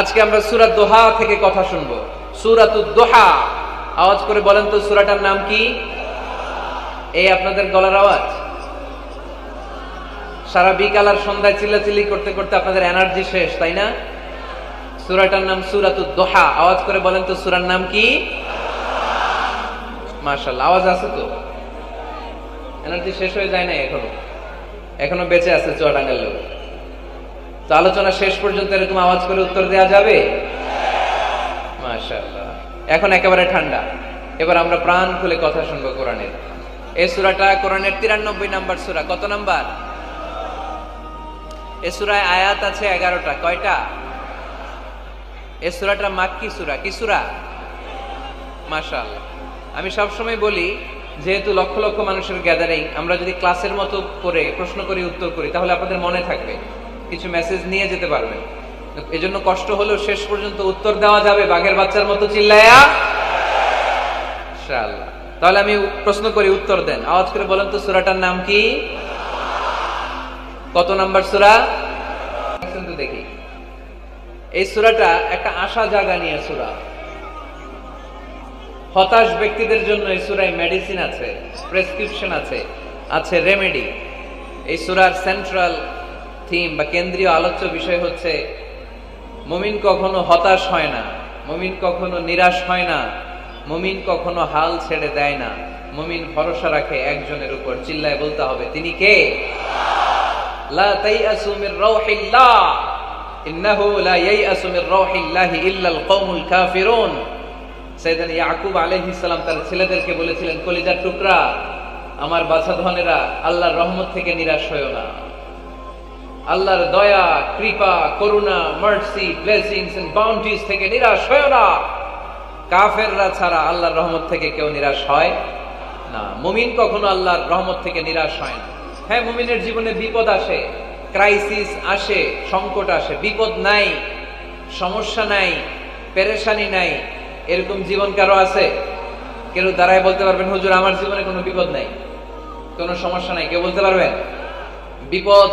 আজকে আমরা সূরা দোহা থেকে কথা শুনবো। সূরাতুদ দোহা, আওয়াজ করে বলেন তো সূরাটার নাম কি? এই আপনাদের গলার আওয়াজ, সারা বিকাল আর সন্ধ্যায় চিল্লাচিল্লি করতে করতে আপনাদের এনার্জি শেষ, তাই না? সূরাটার নাম সূরাতুদ দোহা, আওয়াজ করে বলেন তো সূরার নাম কি? মাশাআল্লাহ, আওয়াজ আছে তো, এনার্জি শেষ হয়ে যায় না, এখনো বেঁচে আছে চুয়াডাঙ্গার লোক। তো আলোচনা শেষ পর্যন্ত এরকম আওয়াজ করে উত্তর দেওয়া যাবে? মাশাআল্লাহ, এখন একেবারে ঠান্ডা। এবার আমরা প্রাণ খুলে কথা শুনবো কোরআনের। এই সূরাটা কোরআনের 93 নাম্বার সূরা। কত নাম্বার? এই সূরায় আয়াত আছে 11টা। কয়টা? এই সূরাটা মাক্কি সূরা। কি সূরা? মাশাআল্লাহ। আমি সবসময় বলি, যেহেতু লক্ষ লক্ষ মানুষের গ্যাদারিং, আমরা যদি ক্লাসের মতো করে প্রশ্ন করি, উত্তর করি, তাহলে আপনাদের মনে থাকবে, কিছু মেসেজ নিয়ে যেতে পারবেন। এজন্য কষ্ট হলেও শেষ পর্যন্ত উত্তর দেওয়া যাবে বাঘের বাচ্চার মতো চিল্লায়া ইনশাআল্লাহ। তাহলে আমি প্রশ্ন করি, উত্তর দেন। আওয়াজ করে বলেন তো সূরাটার নাম কি? কত নাম্বার সূরা? দেখি, এই সূরাটা একটা আশা জাগা নিয়ে সূরা। হতাশ ব্যক্তিদের জন্য এই সূরায় মেডিসিন আছে, প্রেসক্রিপশন আছে রেমেডি। এই সূরার সেন্ট্রাল থিম বা কেন্দ্রীয় আলোচ্য বিষয় হচ্ছে, মুমিন কখনো হতাশ হয় না, মুমিন কখনো নিরাশ হয় না, মুমিন কখনো হাল ছেড়ে দেয় না, মুমিন ভরসা রাখে একজনের উপর। চিল্লায় বলতে হবে, তিনি কে? লা তাইয়াসু মির রাউহিল্লাহ ইন্নাহু লা ইয়াইয়াসু মির রাউহিল্লাহি ইল্লাল কওমুল কাফিরুন। সাইয়েদনা ইয়াকুব আলাইহিস সালাম তার ছেলেদেরকে বলেছিলেন, কলিজার টুকরা, আমার বাছাধনেরা, আল্লাহর রহমত থেকে নিরাশ হয়ো না। আল্লাহর দয়া, কৃপা, করুণা, মার্সি, ব্লেসিংস এন্ড বাউন্টিজ থেকে নিরাশ হয়ো না। কাফেররা ছাড়া আল্লাহর রহমত থেকে কেউ নিরাশ হয় না। মুমিন কখনো আল্লাহর রহমত থেকে নিরাশ হয় না। হ্যাঁ, মুমিনের জীবনে বিপদ আসে, ক্রাইসিস আসে, সংকট আসে। বিপদ নাই, সমস্যা নাই, পেরেশানি নাই, এরকম জীবন কারো আছে? কেউ দাঁড়ায় বলতে পারবেন, হুজুর আমার জীবনে কোনো বিপদ নাই, কোনো সমস্যা নাই? কেউ বলতে পারবেন? বিপদ,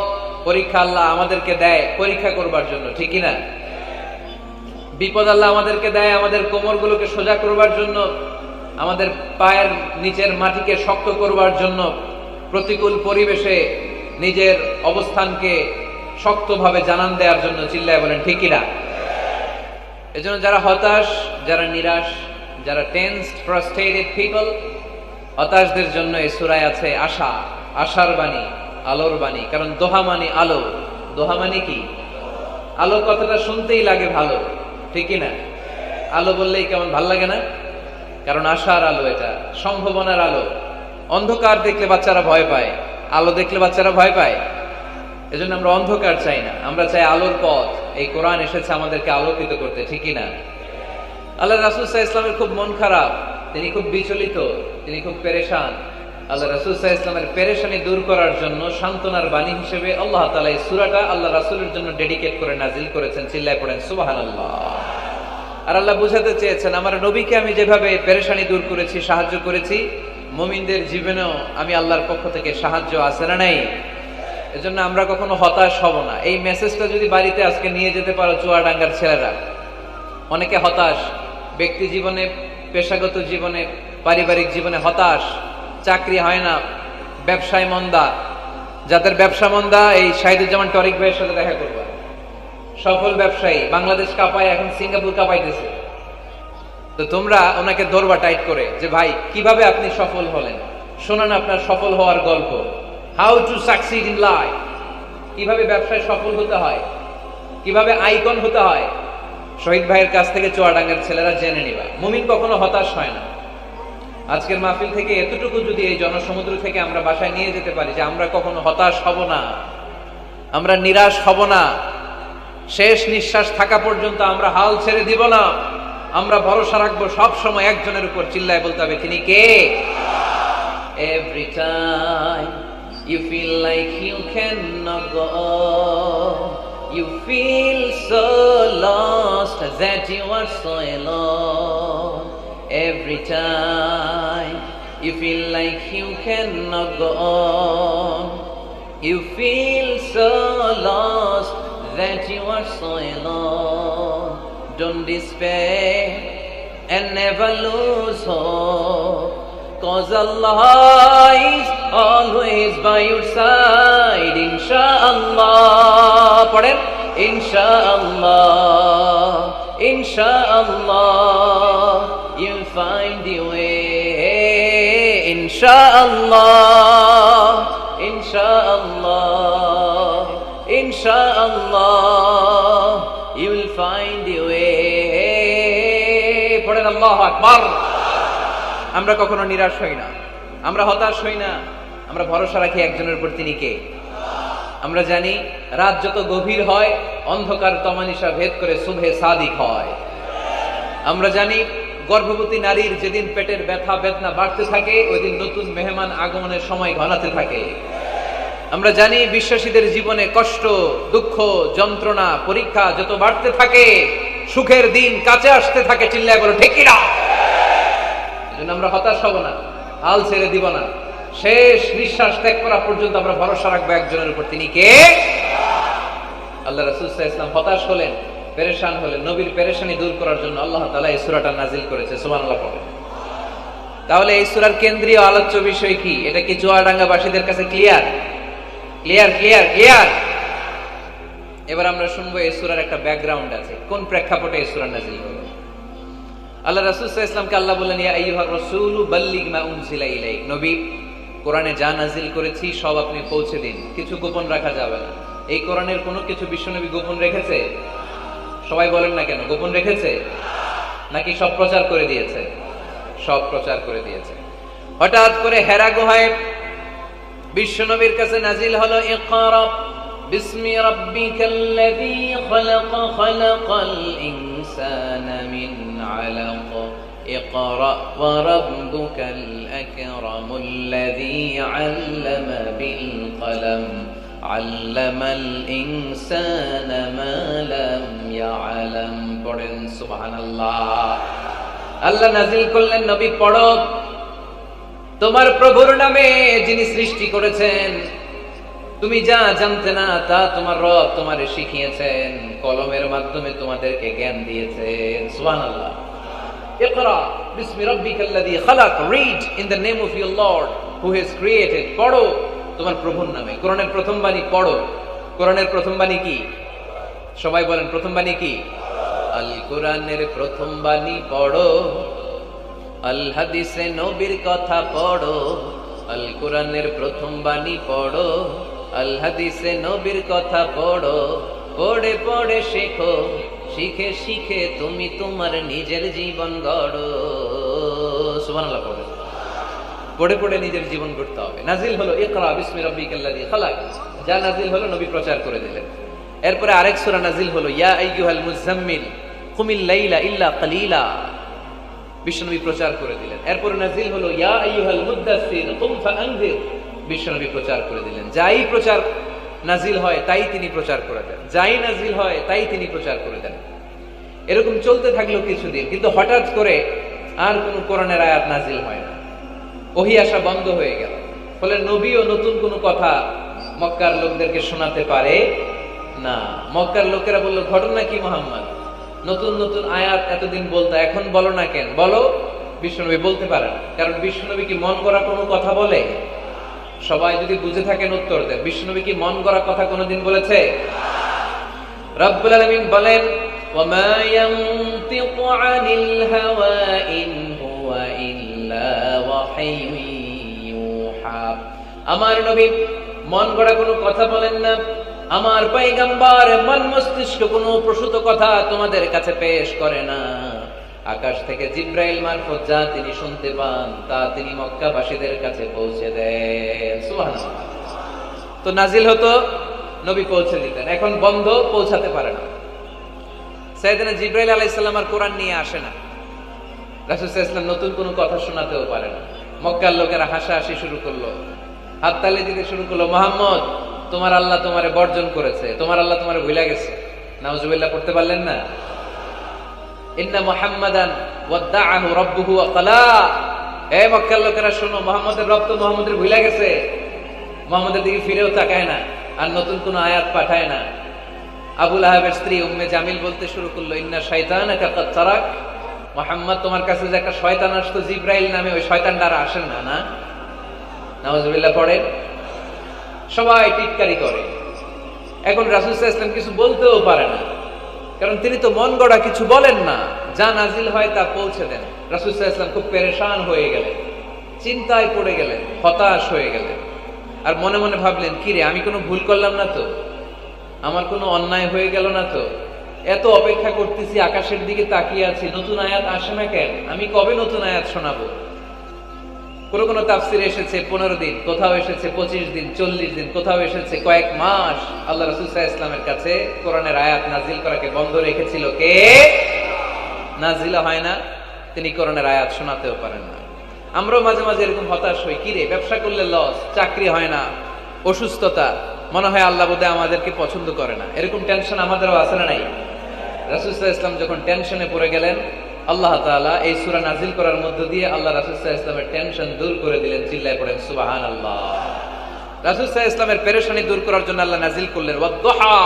পরীক্ষা আল্লাহ আমাদেরকে দেয় পরীক্ষা করবার জন্য, ঠিক না? বিপদ আল্লাহ আমাদেরকে দেয় আমাদের কোমরগুলোকে সোজা করবার জন্য, আমাদের পায়ের নিচের মাটিকে শক্ত করবার জন্য, প্রতিকূল পরিবেশে নিজের অবস্থানকে শক্তভাবে জানান দেওয়ার জন্য। চিল্লায় বলেন ঠিক না? এজন্য যারা হতাশ, যারা নিরাশ, যারা টেন্সড, ফ্রাস্ট্রেটেড পিপল, হতাশদের জন্য এই সূরায় আছে আশা, আশার বাণী, আলোর বাণী। কারণ দোহা মানে আলো। দোহা মানে কি? আলো কথাটা শুনতেই লাগে ভালো, ঠিক না? আলো বললেই কেমন ভাল লাগে না? কারণ আশার আলো, এটা সম্ভাবনার আলো। অন্ধকার দেখলে বাচ্চারা ভয় পায়, আলো দেখলে বাচ্চারা ভয় পায়। এজন্য আমরা অন্ধকার চাই না, আমরা চাই আলোর পথ। এই কোরআন এসেছে আমাদেরকে আলোকিত করতে, ঠিকই না? আল্লাহ রাসূল সাল্লাল্লাহু আলাইহি ওয়াসাল্লামের খুব মন খারাপ, তিনি খুব বিচলিত, তিনি খুব পেরেশান। আল্লাহ রাসূল সাল্লাল্লাহু আলাইহি ওয়াসাল্লামের পেরেশানি দূর করার জন্য সান্ত্বনার বাণী হিসেবে আল্লাহ তাআলা এই সূরাটা আল্লাহ রাসূলের জন্য ডেডিকেট করে নাজিল করেছেন। চিল্লায় পড়েন সুবহানাল্লাহ। আর আল্লাহ বুঝাতে চেয়েছেন, আমার নবীকে আমি যেভাবে পেরেশানি দূর করেছি, সাহায্য করেছি, মুমিনদের জীবনেও আমি আল্লাহর পক্ষ থেকে সাহায্য আছে না নাই? এজন্য আমরা কখনো হতাশ হব না। এই মেসেজটা যদি বাড়িতে আজকে নিয়ে যেতে পারো চুয়াডাঙ্গার ছেলেরা, অনেকে হতাশ, ব্যক্তি জীবনে, পেশাগত জীবনে, পারিবারিক জীবনে হতাশ, চাকরি হয় না, ব্যবসায় মন্দা। যাদের ব্যবসা মন্দা, এই শাহিদুজ্জামান টরিক ভাইয়ের সাথে দেখা করবা। সফল ব্যবসায়ী, বাংলাদেশ কাঁপায়, এখন সিঙ্গাপুর কাঁপাইতেছে। তো তোমরা ওনাকে ধরবা টাইট করে, যে ভাই কিভাবে আপনি সফল হলেন, শোনান আপনার সফল হওয়ার গল্প। How to succeed in life, কিভাবে ব্যবসায় সফল হতে হয়, কিভাবে আইকন হতে হয়, শহীদ ভাইয়ের কাছ থেকে চুয়াডাঙ্গার ছেলেরা জেনে নিবা। মুমিন কখনো হতাশ হয় না। আজকের মাহফিল থেকে এতটুকু যদি এই জনসমুদ্র থেকে আমরা বাসায় নিয়ে যেতে পারি, যে আমরা কখনো হতাশ হব না, আমরা নিরাশ হব না, শেষ নিঃশ্বাস থাকা পর্যন্ত আমরা হাল ছেড়ে দিব না, আমরা ভরসা রাখবো সব সময় একজনের উপর। চিল্লায় বলতে হবে, তিনি কে? Every time you feel like you cannot go, you feel so lost that you are so alone. Every time you feel like you cannot go on, you feel so lost that you are so alone. Don't despair and never lose hope, 'cause Allah is always by your side. Inshallah, পড়েন, Inshallah, Inshallah, you'll find your way. Inshallah, Inshallah, Inshallah, you will find your way. পড়েন আল্লাহু আকবার। আমরা কখনো নিরাশ হই না, আমরা হতাশ হই না, আমরা ভরসা রাখি একজনের উপর, তিনি কে? আমরা জানি রাত যত গভীর হয় অন্ধকার তমানিসা ভেদ করে সুবহে সাদিক হয়। আমরা জানি গর্ভবতী নারীর যেদিন পেটের ব্যথা বেদনা বাড়তে থাকে ওই দিন নতুন মেহমান আগমনের সময় ঘনাতে থাকে। আমরা জানি বিশ্বাসীদের জীবনে কষ্ট, দুঃখ, যন্ত্রণা, পরীক্ষা যত বাড়তে থাকে সুখের দিন কাছে আসতে থাকে। চিল্লায় বলো ঠিক কিনা? এজন্য আমরা হতাশ হব না, হাল ছেড়ে দিব না, শেষ নিঃশ্বাস ত্যাগ করা পর্যন্ত আমরা ভরসা রাখবো একজনের উপর, তিনি কে? আল্লাহ রাসূল সাল্লাল্লাহু আলাইহি ওয়াসাল্লাম হতাশ হলেন, পেরেশান হলেন, নবীর পেরেশানি দূর করার জন্য আল্লাহ তাআলা এই সূরাটা নাজিল করেছে। সুবহানাল্লাহ পড়ে। তাহলে এই সূরার কেন্দ্রীয় আলোচ্য বিষয় কি? এটা কি চুয়াডাঙ্গাবাসীদের কাছে ক্লিয়ার? Clear clear clear. এবার আমরা শুনবো এই সূরার একটা ব্যাকগ্রাউন্ড আছে, কোন প্রেক্ষাপটে এই সূরা নাজিল হলো। আল্লাহ রাসূল সাল্লাল্লাহু আলাইহি ওয়াসাল্লামকে আল্লাহ বললেন, ইয়া আইয়ুহার রাসূলু বাল্লিগ মা উনজিলা ইলাইক, নবী কোরআনে যা নাজিল করেছি সব আপনি পৌঁছে দিন, কিছু গোপন রাখা যাবে না। এই কোরআনের কোনো কিছু বিশ্বনবী গোপন রেখেছে? সবাই বলেন না কেন, গোপন রেখেছে নাকি সব প্রচার করে দিয়েছে? সব প্রচার করে দিয়েছে। হঠাৎ করে হেরা গুহায় বিশ্বনবীর কাছে নাজিল হলো, ইকরা বিসমি রাব্বিকাল্লাযী খালাক, খালাকাল ইনসানা মিন আলাক, ইকরা ওয়া রাব্বুকাল আকরামুল্লাযী আল্লামা বিল কলম, আল্লামাল ইনসানা মা লাম ইয়ালাম। পড়েন সুবহানাল্লাহ। আল্লাহ নাজিল করলেন, নবী পড়ো, তোমার প্রভুর নামে যিনি সৃষ্টি করেছেন, তুমি যা জানতে না তা তোমার রব তোমারে শিখিয়েছেন, কলমের মাধ্যমে তোমাদেরকে জ্ঞান দিয়েছেন। সুবহানাল্লাহ। ইকরা বিসমি রাব্বিকাল্লাযী খালাক, read in the name of your lord who has created. পড়ো তোমার প্রভুর নামে। কোরআনের প্রথম বাণী পড়ো। কোরআনের প্রথম বাণী কি? সবাই বলেন, প্রথম বাণী কি? আল কোরআনের প্রথম বাণী পড়ো, আল হাদিসে নবীর কথা পড়ো। আল কোরআনের প্রথম বাণী পড়ো, আল হাদিসে নবীর কথা পড়ো। পড়ে পড়ে শেখো, শিখে শিখে তুমি তোমার নিজের জীবন গড়ো। সুবহানাল্লাহ। পড়ে পড়ে পড়ে নিজের জীবন গড়তে হবে। নাজিল হলো ইকরা বিসমি রাব্বিকাল্লাযী খালাক, যা নাজিল হলো নবী প্রচার করে দিলেন। এরপরে আরেক সূরা নাজিল হলো, ইয়া আইয়ুহাল মুযাম্মিল কুমিল লাইলা ইল্লা কালিলা, বিশ্বনবী প্রচার করে দিলেন। এরপরে নাজিল হলো, ইয়া আইয়ুহাল মুদ্দাসসির কুম ফাআনযির, বিশ্বনবী প্রচার করে দিলেন। যাই প্রচার নাজিল হয় তাই তিনি প্রচার করে দেন, যাই নাজিল হয় তাই তিনি প্রচার করে দেন। এরকম চলতে থাকলো কিছুদিন, কিন্তু হঠাৎ করে আর কোন কোরআনের আয়াত নাজিল হয় না, ওহী আসা বন্ধ হয়ে গেল। ফলে নবীও নতুন কোন কথা মক্কার লোকদেরকে শোনাতে পারে না। মক্কার লোকেরা বলল, ঘটনা কি মুহাম্মদ? নতুন নতুন আয়াত এতদিন বলতো, এখন বলো না কেন? বলো। বিশ্বনবী বলতে পারেন, কারণ বিশ্বনবী কি মন গড়া কোনো কথা বলে? সবাই যদি বুঝে থাকেন উত্তর দেন, বিশ্বনবী কি মন গড়া কথা কোনোদিন বলেছে? রব্বুল আলামিন বলেন, ওয়ামা ইয়ানতিকু আনিল হাওয়া ইন হুয়া ইল্লা ওয়াহয়ুন ইউহা। আমার নবী মন গড়া কোনো কথা বলেন না। আমার পয়গম্বর মন মস্তিষ্ক কোনো প্রসূত কথা তোমাদের কাছে পেশ করে না। আকাশ থেকে জিব্রাইল মারফত যা তিনি শুনতে পান তা তিনি মক্কাবাসীদের কাছে পৌঁছে দেন। সুবহানাল্লাহ। তো নাজিল হতো, নবী পৌঁছে দিতেন। এখন বন্ধ, পৌঁছাতে পারে না। সাইয়েদনা জিব্রাইল আলাইহিস সালাম আর কোরআন নিয়ে আসে না। রাসূল সাল্লাল্লাহু আলাইহি ওয়াসাল্লাম নতুন কোনো কথা শোনাতেও পারে না। মক্কার লোকেরা হাসাহাসি শুরু করলো, হাততালি দিতে শুরু করলো, মুহাম্মদ তোমার আল্লাহ তোমারে বর্জন করেছে, তোমার আল্লাহ তোমারে ভুলে গেছে। নাউজুবিল্লাহ পড়তে পারলেন না? ইন্না মুহাম্মাদান ওয়াদাআহু রাব্বুহু ওয়া ক্বালা। হে মক্কার লোকেরা শোনো, মুহাম্মদের রব তো মুহাম্মদের ভুলে গেছে, মুহাম্মদের দিকে ফিরেও তাকায় না, আর নতুন কোন আয়াত পাঠায় না। আবু লাহাবের স্ত্রী উম্মে জামিল বলতে শুরু করলো, ইন্না শাইতানাকা কাদ তারাক, মুহাম্মদ তোমার কাছে যে একটা শয়তান আসতো জিব্রাইল নামে, ওই শয়তানটা আর আসেন না। না, নাউজুবিল্লাহ পড়েন। সবাই টিটকারি করে। এখন রাসূল সাল্লাল্লাহু আলাইহি ওয়াসাল্লাম কিছু বলতেও পারে না, কারণ তিনি তো মন গড়া কিছু বলেন না, যা নাজিল হয় তা পৌঁছে দেন। রাসূল সাল্লাল্লাহু আলাইহি ওয়াসাল্লাম খুব পেরেশান হয়ে গেলেন, চিন্তায় পড়ে গেলেন, হতাশ হয়ে গেলেন। আর মনে মনে ভাবলেন, কি রে, আমি কোনো ভুল করলাম না তো, আমার কোনো অন্যায় হয়ে গেল না তো? এত অপেক্ষা করতেছি, আকাশের দিকে তাকিয়ে আছি, নতুন আয়াত আসে না কেন? আমি কবে নতুন আয়াত শোনাবো? কোনো কোনো তাফসিরে এসেছে 15 দিন, কোথাও এসেছে 25 দিন, 40 দিন, কোথাও এসেছে কয়েক মাস আল্লাহ রাসূল সাল্লাল্লাহু আলাইহি ওয়াসাল্লামের কাছে কোরআনের আয়াত নাজিল করাকে বন্ধ রেখেছিল কে? নাজিল হয় না, তিনি কোরআনের আয়াত শোনাতেও পারেন না। আমরাও মাঝে মাঝে এরকম হতাশ হই, কি রে, ব্যবসা করলে লস, চাকরি হয় না, অসুস্থতা, মনে হয় আল্লাহ বোধহয় আমাদেরকে পছন্দ করে না, এরকম টেনশন আমাদেরও আছে না নাই? রাসূল সাল্লাল্লাহু আলাইহি ওয়াসাল্লাম যখন টেনশনে পড়ে গেলেন, আল্লাহ তাআলা এই সূরা নাজিল করার মধ্য দিয়ে আল্লাহ রাসূল সাল্লাল্লাহু আলাইহি ওয়াসাল্লামের টেনশন দূর করে দিলেন। চিল্লায় পড়েন সুবহানাল্লাহ। রাসূল সাল্লাল্লাহু আলাইহি ওয়াসাল্লামের পেরেশানি দূর করার জন্য আল্লাহ নাজিল করলেন, ওয়াদ-দুহা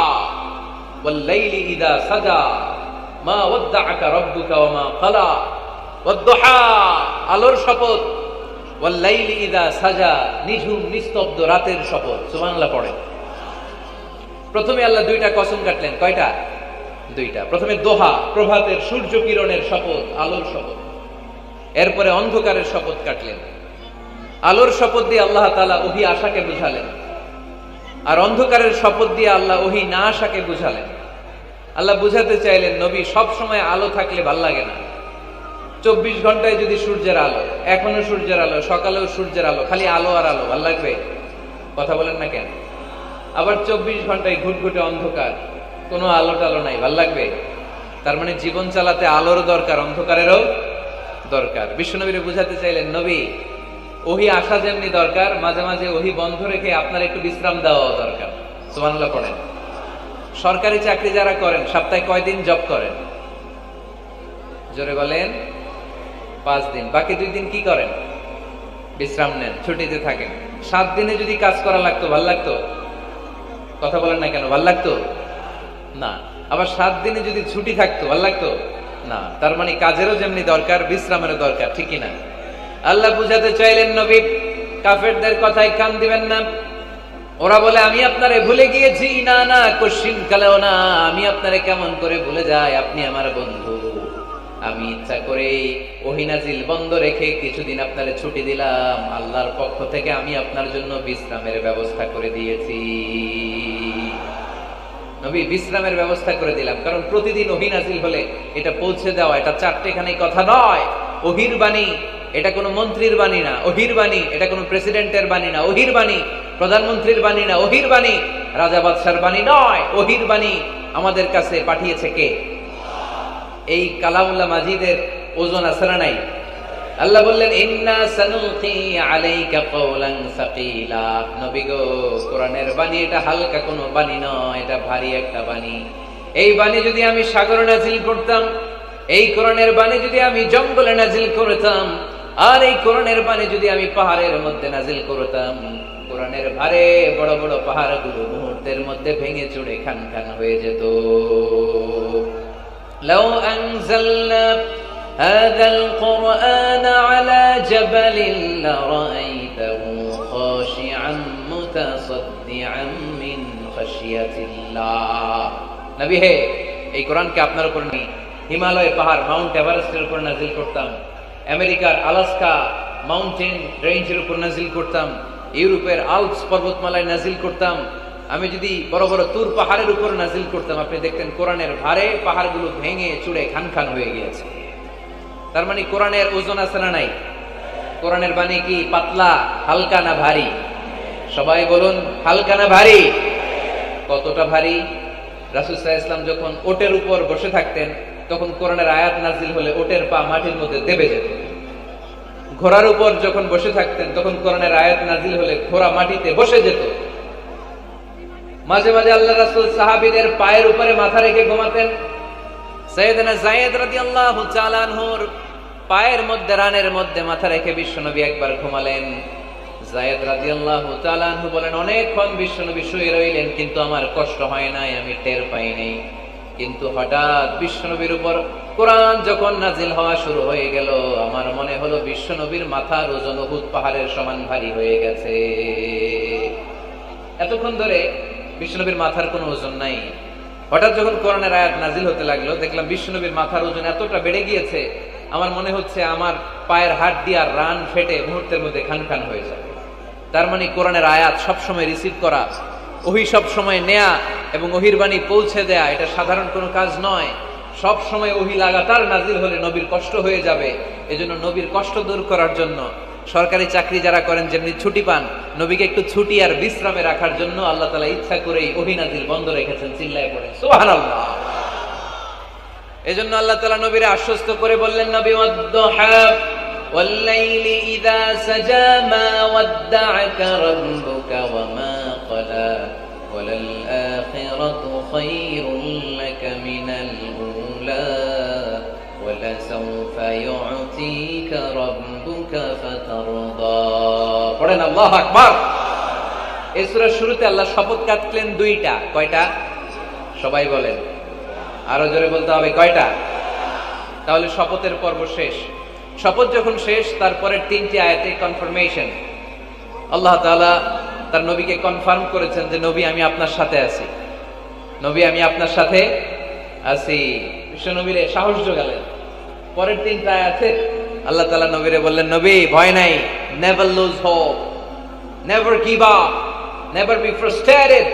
ওয়াল-লাইলি ইযা সাজা মা ওয়াদ্দাআকা রাব্বুকা ওয়া মা ক্বালা। ওয়াদ-দুহা, আলোর শপথ, ওয়াল-লাইলি ইযা সাজা, নিঝুম নিস্তব্ধ রাতের শপথ। সুবহানাল্লাহ পড়েন। প্রথমে আল্লাহ দুইটা কসম কাটলেন। কয়টা? দুইটা। প্রথমে দোহা, প্রভাতের সূর্য কিরণের শপথ, আলোর শপথ। এরপরে অন্ধকারের শপথ কাটলেন। আলোর শপথ দিয়ে আল্লাহ তাআলা ওহী আশাকে বুঝালেন, আর অন্ধকারের শপথ দিয়ে আল্লাহ ওহী না আশাকে বুঝালেন। আল্লাহ বুঝাতে চাইলেন, নবী, সব সময় আলো থাকলে ভাল লাগে না। 24 ঘন্টায় যদি সূর্যের আলো, এখনো সূর্যের আলো, সকালেও সূর্যের আলো, খালি আলো আর আলো, ভাল লাগবে? কথা বলেন না কেন? আবার 24 ঘন্টায় ঘুটঘুটে অন্ধকার, কোনো আলো টালো নাই, ভাল লাগবে? তার মানে জীবন চালাতে আলোর দরকার, অন্ধকারেরও দরকার। বিশ্বনবীরে বুঝাতে চাইলেন, নবী, ওহী আসা যেমনি দরকার, মাঝে মাঝে ওহী বন্ধ রেখে আপনার একটু বিশ্রাম দেওয়া দরকার। সুবহানাল্লাহ পড়েন। সরকারি চাকরি যারা করেন, সপ্তাহে কয়দিন জব করেন? জোরে বলেন। 5 দিন। বাকি 2 দিন কি করেন? বিশ্রাম নেন, ছুটিতে থাকেন। 7 দিনে যদি কাজ করা লাগতো, ভাল লাগতো? কথা বলেন না কেন? ভাল লাগতো না। আবার 7 দিনে যদি ছুটি থাকতো, ভাল লাগতো না। তার মানে কাজেরও যেমনি দরকার, বিশ্রামেরও দরকার, ঠিক কিনা? আল্লাহ বুঝাতে চাইলেন, নবী, কাফেরদের কথায় কান দিবেন না। ওরা বলে, আমি আপনারে ভুলে গিয়েছি। না না, কোশ্চিন কালেও না, আমি আপনারে কেমন করে ভুলে যাই? আপনি আমার বন্ধু। আমি ইচ্ছা করে ওহী নাজিল বন্ধ রেখে কিছুদিন আপনারে ছুটি দিলাম। আল্লাহর পক্ষ থেকে আমি আপনার জন্য বিশ্রামের ব্যবস্থা করে দিয়েছি। নবী, বিশ্রামের ব্যবস্থা করে দিলাম, কারণ প্রতিদিন ওহী নাজিল হলে এটা পৌঁছে দেওয়া, এটা চারটেখানি কথা নয়। ওহীর বাণী, এটা কোনো মন্ত্রীর বাণী না। ওহীর বাণী, এটা কোনো প্রেসিডেন্টের বাণী না। ওহীর বাণী প্রধানমন্ত্রীর বাণী না। ওহীর বাণী রাজা বাদশার বাণী নয়। ওহীর বাণী আমাদের কাছে পাঠিয়েছে কে? এই কালামুল্লাহ মাজিদের ওজন আছে না নাই? আল্লাহ বললেন, ইন্না সানুলকি আলাইকা কওলান সাকিলা। নবী গো, কোরআনের বাণী এটা হালকা কোনো বাণী নয়, এটা ভারী একটা বাণী। এই বাণী যদি আমি সাগরে নাজিল করতাম, এই কোরআনের বাণী যদি আমি জঙ্গলে নাজিল করতাম, আর এই কোরআনের বাণী যদি আমি পাহাড়ের মধ্যে নাজিল করতাম, কোরআনের ভারে বড় বড় পাহাড়গুলো মুহূর্তের মধ্যে ভেঙে চুরে খান খান হয়ে যেত। লাউ আনজালনা হাযাল কুরআন আলা জাবালিন লারাআইতাহু খাশিআন মুতাসাদ্দিআন মিন খাশিয়াতিল্লাহ। নবী হে, এই কোরআনকে আপনার উপর নি হিমালয় পাহাড়, মাউন্ট এভারেস্টের উপর নাজিল করতাম, আমেরিকার আলাস্কা মাউন্টেন রেঞ্জের উপর নাজিল করতাম, ইউরোপের আল্পস পর্বতমালায় নাজিল করতাম, আমি যদি বড় বড় তুর পাহাড়ের উপর নাজিল করতাম, আপনি দেখতেন কোরআনের ভারে পাহাড়গুলো ভেঙে চুড়ে খান খান হয়ে গিয়েছে। তার মানে কোরআনের ওজন আছে না নাই? কোরআনের বাণী কি পাতলা, হালকা না ভারী? সবাই বলুন, হালকা না ভারী? কতটা ভারী? রাসূল সাল্লাল্লাহু আলাইহি ওয়াসাল্লাম যখন ওটের উপর বসে থাকতেন, তখন কোরআনের আয়াত নাজিল হলে ওটের পা মাটির মধ্যে দেবে যেত। ঘোড়ার উপর যখন বসে থাকতেন, তখন কোরআনের আয়াত নাজিল হলে ঘোড়া মাটিতে বসে যেত। মাঝে মাঝে আল্লাহ রাসূল সাহাবীদের পায়ের উপরে মাথা রেখে ঘুমাতেন। সাইয়েদনা যায়েদ রাদিয়াল্লাহু তাআলা আনহুর পায়ের মধ্যে, রানের মধ্যে মাথা রেখে বিশ্বনবী একবার ঘুমালেন। যায়েদ রাদিয়াল্লাহু তাআলা আনহু বলেন, অনেকক্ষণ বিশ্বনবী শুয়ে রইলেন, কিন্তু আমার কষ্ট হয় নাই, আমি টের পাই নাই। কিন্তু হঠাৎ বিশ্বনবীর উপর কোরআন যখন নাজিল হওয়া শুরু হয়ে গেল, আমার মনে হলো বিশ্বনবীর মাথার ওজন উহুদ পাহাড়ের সমান ভারী হয়ে গেছে। এতক্ষণ ধরে বিশ্বনবীর মাথার কোনো ওজন নাই, হঠাৎ যখন কোরআনের আয়াত নাজিল হতে লাগলো, দেখলাম বিশ্বনবীর মাথার ওজন এতটা বেড়ে গিয়েছে, আমার মনে হচ্ছে আমার পায়ের হাড় আর রান ফেটে মুহূর্তের মধ্যে খান খান হয়ে যাবে। তার মানে কোরআনের আয়াত সবসময় রিসিভ করা, ওহী সবসময় নেয়া এবং ওহীর বাণী পৌঁছে দেয়া, এটা সাধারণ কোনো কাজ নয়। সব সময় ওহী লাগাতার নাজিল হলে নবীর কষ্ট হয়ে যাবে। এজন্য নবীর কষ্ট দূর করার জন্য সরকারি চাকরি যারা করেন যেমনি ছুটি পান, নবীকে একটু ছুটি আর বিশ্রামে রাখার জন্য আল্লাহ তাআলা ইচ্ছা করেই ওহী নাজিল বন্ধ রেখেছেন। চিল্লায়ে পড়েন সুবহানাল্লাহ। এজন্য আল্লাহ তাআলা নবীরে আশ্বস্ত করে বললেন, নবী ওয়াদ-দুহা ওয়াল-লাইলি ইযা সাজা মা ওয়াদ্দা'আকা রাব্বুকা ওয়া মা ক্বালা ওয়ালাল আখিরাতু খায়রুল লাকা মিনাল উলা ওয়ালাসাউফা ইউ'তিকা রাব্বুকা ফাতারদা। পড়েন আল্লাহু আকবার। এই সূরার শুরুতে আল্লাহ শপথ কাটলেন দুইটা। কয়টা? সবাই বলেন, আরো জোরে বলতে হবে, কয়টা? তাহলে শপথের পর্ব শেষ। শপথ যখন শেষ, তারপরের তিনটি আয়াতে কনফার্মেশন। আল্লাহ তাআলা তার নবীকে কনফার্ম করেছেন যে নবী আমি আপনার সাথে আছি, নবী আমি আপনার সাথে আছি। বিশ্ব নবীরে সাহস যোগালেন। পরের তিনটা আয়াতে আল্লাহ তাআলা নবীরে বললেন, নবী ভয় নাই, never lose hope, never give up, never be frustrated,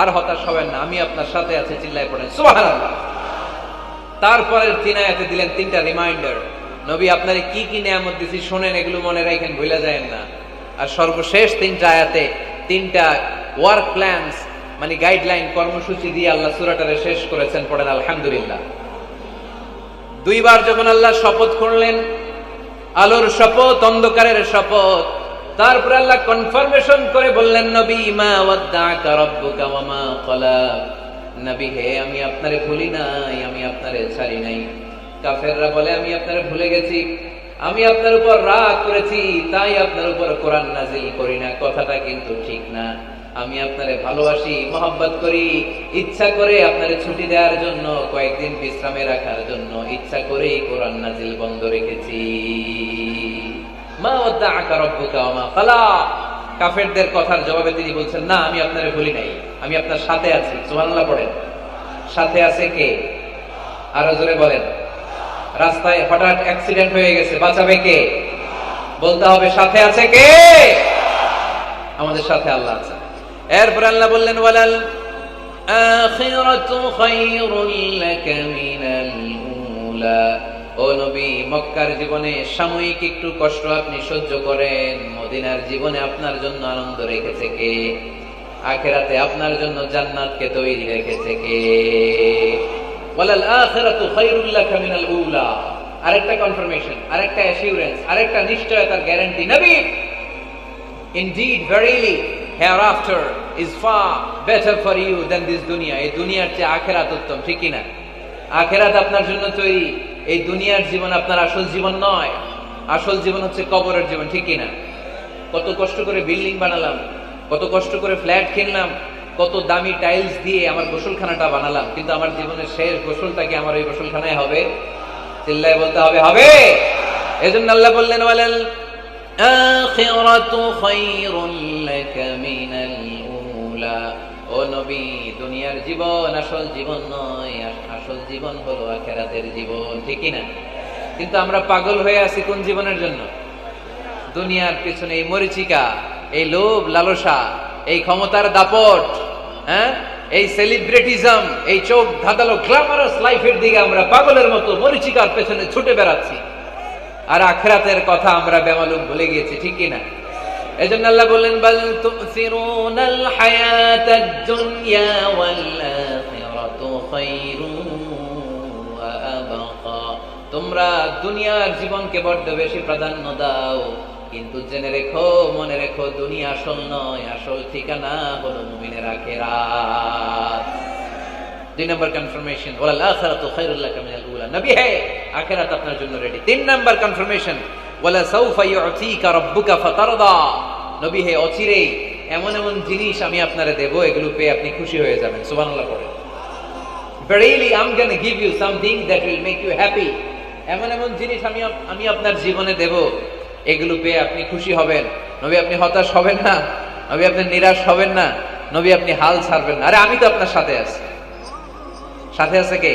আর হতাশ হবেন না, আমি আপনার সাথে আছি। চিল্লায় পড়েন সুবহানাল্লাহ। তারপরের তিন আয়াতে দিলেন তিনটা রিমাইন্ডার, নবী আপনারে কি কি নিয়ামত দিয়েছি শোনেন, এগুলো মনে রাখেন, ভুলে যায়েন না। আর সর্বশেষ তিনটা আয়াতে তিনটা ওয়ার্ক প্ল্যানস, মানে গাইডলাইন, কর্মসূচি দিয়ে আল্লাহ সূরাটারে শেষ করেছেন। পড়েন আলহামদুলিল্লাহ। দুইবার যখন আল্লাহ শপথ করলেন, আলোর শপথ, অন্ধকারের শপথ, তারপরে আল্লাহ কনফার্মেশন করে বললেন, নবী মা ওয়াদ্দা'আকা রাব্বুকা ওয়া মা ক্বালা, নবী হে আমি আপনারে ভুলি নাই, আমি আপনারে ছাড়ি নাই। কাফেররা বলে আমি আপনারে ভুলে গেছি, আমি আপনার উপর রাগ করেছি, তাই আপনার উপর কোরআন নাজিল করি না। কথাটা কিন্তু ঠিক না। আমি আপনারে ভালোবাসি, মহব্বত করি, ইচ্ছা করে আপনারে ছুটি দেওয়ার জন্য, কয়েকদিন বিশ্রামে রাখার জন্য ইচ্ছা করেই কোরআন নাজিল বন্ধ রেখেছি। মা ওয়াদ্দা'আকা রাব্বুকা ওয়া মা ক্বালা। কাফেরদের কথার জবাবে তিনি বলছেন, না আমি আপনারে ভুলি নাই, আমি আপনার সাথে আছি। সুবহানাল্লাহ পড়েন। সাথে আছে কে? আরো জোরে বলেন। রাস্তায় হঠাৎ অ্যাক্সিডেন্ট হয়ে গেছে, বাঁচাবে কে? বলতে হবে সাথে আছে কে? আমাদের সাথে আল্লাহ আছে। এরপর আল্লাহ বললেন, ওয়ালাল আখিরাতু খায়রুল লাকা মিনাল উলা। ও নবী, মক্কার জীবনে সাময়িক একটু কষ্ট আপনি সহ্য করেন, মদিনার জীবনে আপনার জন্য আনন্দ রেখেছে কে? আখিরাতে আপনার জন্য জান্নাতকে তৈরি রেখেছে কে? ওয়ালাল আখিরাতু খায়রুল লাকা মিনাল উলা। আরেকটা কনফার্মেশন, আরেকটা অ্যাসিউরেন্স, আরেকটা নিশ্চয়তার গ্যারান্টি, নবী indeed verily hereafter is far better for you than this dunya. এই দুনিয়ার চেয়ে আখিরাত উত্তম, ঠিক কি না? আখিরাত আপনার জন্য তৈরি, এই দুনিয়ার জীবন আপনার আসল জীবন নয়। আসল জীবন হচ্ছে কবরের জীবন, ঠিক কি না? কত কষ্ট করে বিল্ডিং বানালাম, কত কষ্ট করে ফ্ল্যাট কিনলাম, কত দামি টাইলস দিয়ে আমার গোসলখানাটা বানালাম, কিন্তু আমার জীবনের শেষ গোসলটা কি আমার ওই গোসলখানায় হবে? চিল্লায় বলতে হবে, হবে। এজন্য আল্লাহ বললেন, ওয়ালাল আখিরাতু খায়রুল লাকা মিনাল উলা। ও নবী, দুনিয়ার জীবন আসল জীবন নয়, আসল জীবন হলো আখিরাতের জীবন, ঠিক কি না? কিন্তু আমরা পাগল হয়ে আছি কোন জীবনের জন্য? দুনিয়ার পিছনে এই মরিচিকা, এই লোভ লালসা, এই ক্ষমতার দাপট, হ্যাঁ, এই সেলিব্রিটিজম, এই চোখ ধাঁধালো গ্ল্যামারাস লাইফের দিকে আমরা পাগলের মতো মরিচিকার পেছনে ছুটে বেড়াচ্ছি, আর আখিরাতের কথা আমরা বেমালুম ভুলে গিয়েছি, ঠিক কি না? এজন্য আল্লাহ বললেন, বাল তুসিরুনাল হায়াতাদ দুনিয়া ওয়াল আখিরাতু খায়রুন ওয়া আবকা। তোমরা দুনিয়ার জীবনকে বড্ড বেশি প্রাধান্য দাও, কিন্তু জেনে রেখো, মনে রেখো, দুনিয়া আসল নয়, আসল ঠিকানা হলো মুমিনের আখিরাত। 2 নম্বর কনফার্মেশন, ওয়াল আখিরাতু খায়রুল লাকা মিনাল উলা। নবী হে, আখিরাত আপনার জন্য রেডি। 3 নম্বর কনফার্মেশন, ওয়ালা সাউফা ইউতিকা রাব্বুকা ফাতারদা। নবী হে অচিরেই এমন এমন জিনিস আমি আপনারে দেব, এগুলো পেয়ে আপনি খুশি হয়ে যাবেন। সুবহানাল্লাহ পড়েন। Verily I'm gonna give you something that will make you happy. এমন এমন জিনিস আমি আপনার জীবনে দেব, এগুলো পেয়ে আপনি খুশি হবেন। নবী আপনি হতাশ হবেন না, নবী আপনি নিরাশ হবেন না, নবী আপনি হাল ছাড়বেন না। আরে আমি তো আপনার সাথে আছি। সাথে আছে কে?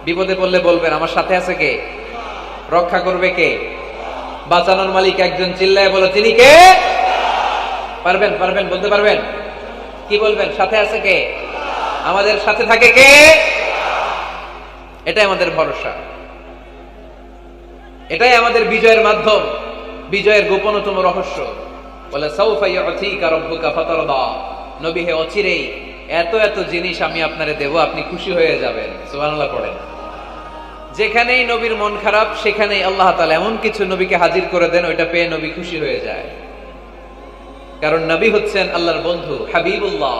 বিপদে পড়লে বলবেন আমার সাথে আছে কে? রক্ষা করবে কে? বাঁচানোর মালিক একজন, চিল্লায় বলো তিনি কে? পারবেন পারবেন বলতে পারবেন? কি বলবেন? সাথে আছে কে? আমাদের সাথে থাকে কে? এটাই আমাদের ভরসা, এটাই আমাদের বিজয়ের মাধ্যম, বিজয়ের গোপনতম রহস্য। বলে সাউফা ইউতিকা রাব্বুকা ফাতারদা, নবী হে অচিরেই এত এত জিনিস আমি আপনারে দেব, আপনি খুশি হয়ে যাবেন। সুবহানাল্লাহ পড়েন। যেখানেই নবীর মন খারাপ সেখানেই আল্লাহ তাআলা এমন কিছু নবীকে হাজির করে দেন, ওইটা পেয়ে নবী খুশি হয়ে যায়। কারণ নবী হচ্ছেন আল্লাহর বন্ধু, হাবিবুল্লাহ।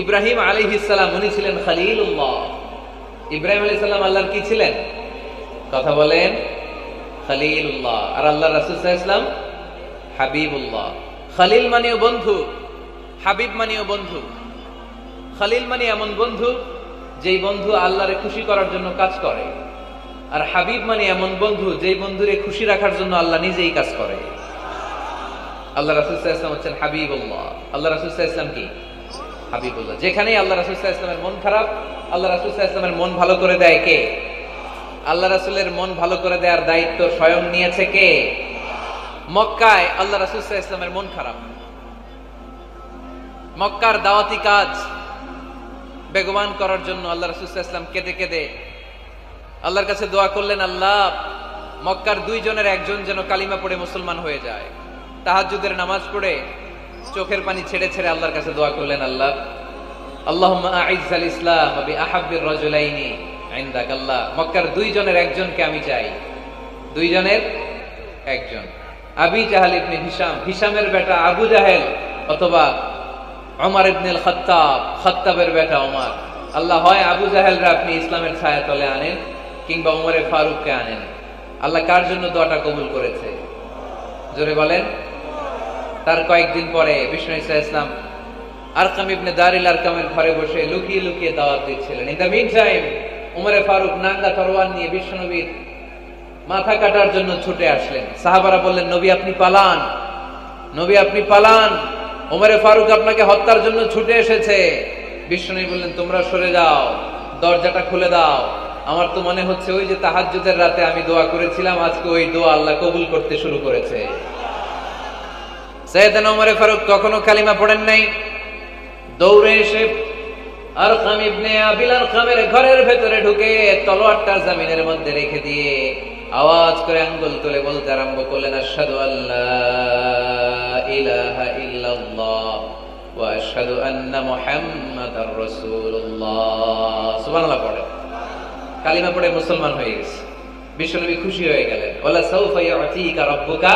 ইব্রাহিম আলাইহিস সালাম উনি ছিলেন খলিলুল্লাহ। ইব্রাহিম আলাইহিস সালাম আল্লাহর কি ছিলেন? কথা বলেন, খলিলুল্লাহ। আর আল্লাহর রাসূল সাল্লাল্লাহু আলাইহি ওয়াসাল্লাম হাবিবুল্লাহ। খলিল মানেও বন্ধু, হাবিব মানেও বন্ধু। খলিল মানে এমন বন্ধু যেই বন্ধু আল্লাহরে খুশি করার জন্য কাজ করে, আর হাবিব মানে এমন বন্ধু যেই বন্ধুরে খুশি রাখার জন্য আল্লাহ নিজেই কাজ করে। আল্লাহ রাসূল সাল্লাল্লাহু আলাইহি ওয়াসাল্লাম হচ্ছেন হাবিবুল্লাহ। আল্লাহ রাসূল সাল্লাল্লাহু আলাইহি ওয়াসাল্লাম কি? হাবিবুল্লাহ। যেখানেই আল্লাহ রাসূল সাল্লাল্লাহু আলাইহি ওয়াসাল্লামের মন খারাপ, আল্লাহ রাসূল সাল্লাল্লাহু আলাইহি ওয়াসাল্লামের মন ভালো করে দেয় কে? আল্লাহ রাসূলের মন ভালো করে দেওয়ার দায়িত্ব স্বয়ং নিয়েছে কে? মক্কায় আল্লাহ রাসূল সাল্লাল্লাহু আলাইহি ওয়াসাল্লামের মন খারাপ। মক্কার দাওয়াতি কাজ বেগবান করার জন্য আল্লাহ রাসূল সাল্লাল্লাহু আলাইহি ওয়াসাল্লাম কেঁদে কেঁদে আল্লাহর কাছে দোয়া করলেন, আল্লাহ মক্কার দুইজনের একজন যেন কালিমা পড়ে মুসলমান হয়ে যায়। তাহাজ্জুদের নামাজ পড়ে চোখের পানি ছেড়ে ছেড়ে আল্লাহর কাছে দোয়া করলেন, আল্লাহ আল্লাহুম্মা আইজ্জাল ইসলাম বিআহাব্বির রাজুলাইনি ইনদাক। আল্লাহ মক্কার দুইজনের একজনকে আমি চাই, দুইজনের একজন। আবি জাহাল ইবনে হিশাম, হিশামের বেটা আবু জাহেল, অথবা ওমর ইবনে আল খাত্তাব, খাত্তাবের বেটা ওমর। আল্লাহ হয় আবু জাহেলরা আপনি ইসলামের ছায়া তলে আনেন, কিংবা ওমরে ফারুককে আনেন। আল্লাহ কার জন্য দোয়াটা কবুল করেছে? জোরে বলেন। তার কয়েকদিন পরে বিষ্ণু ঈসা ইসলাম আরকাম ইবনে দারিল আরকামের ঘরে বসে লুকিয়ে লুকিয়ে দাওয়াত দিচ্ছিলেন। ইন দ্য মিন টাইম ওমরে ফারুক নাঙ্গা তরোয়ার নিয়ে বিশ্বনবীর মাথা কাটার জন্য ছুটে আসলেন। সাহাবারা বললেন, নবী আপনি পালান, নবী আপনি পালান, ওমরে ফারুক আপনাকে হত্যার জন্য ছুটে এসেছে। বিশ্বনবী বললেন, তোমরা সরে যাও, দরজাটা খুলে দাও। আমার তো মনে হচ্ছে ওই যে তাহাজ্জুদের রাতে আমি দোয়া করেছিলাম, আজকে ওই দোয়া আল্লাহ কবুল করতে শুরু করেছে। সাইয়েদনা ওমরে ফারুক তখনও কালিমা পড়েন নাই। দৌড়ে এসে আরকাম ইবনে আবিল আরকামের ঘরের ভেতরে ঢুকে তলোয়ারটা জমিনের মধ্যে রেখে দিয়ে আওয়াজ করে আঙ্গুল তুলে বলতে আরম্ভ করলেন, আশহাদু আল্লা ইলাহা ইল্লাল্লাহ ওয়া আশহাদু আন্না মুহাম্মাদার রাসূলুল্লাহ। সুবহানাল্লাহ পড়ে কালিমা পড়ে মুসলমান হয়ে গেছে। বিশ্বনবী খুশি হয়ে গেলেন। ওয়ালা সাউফা ইউতিকা রাব্বুকা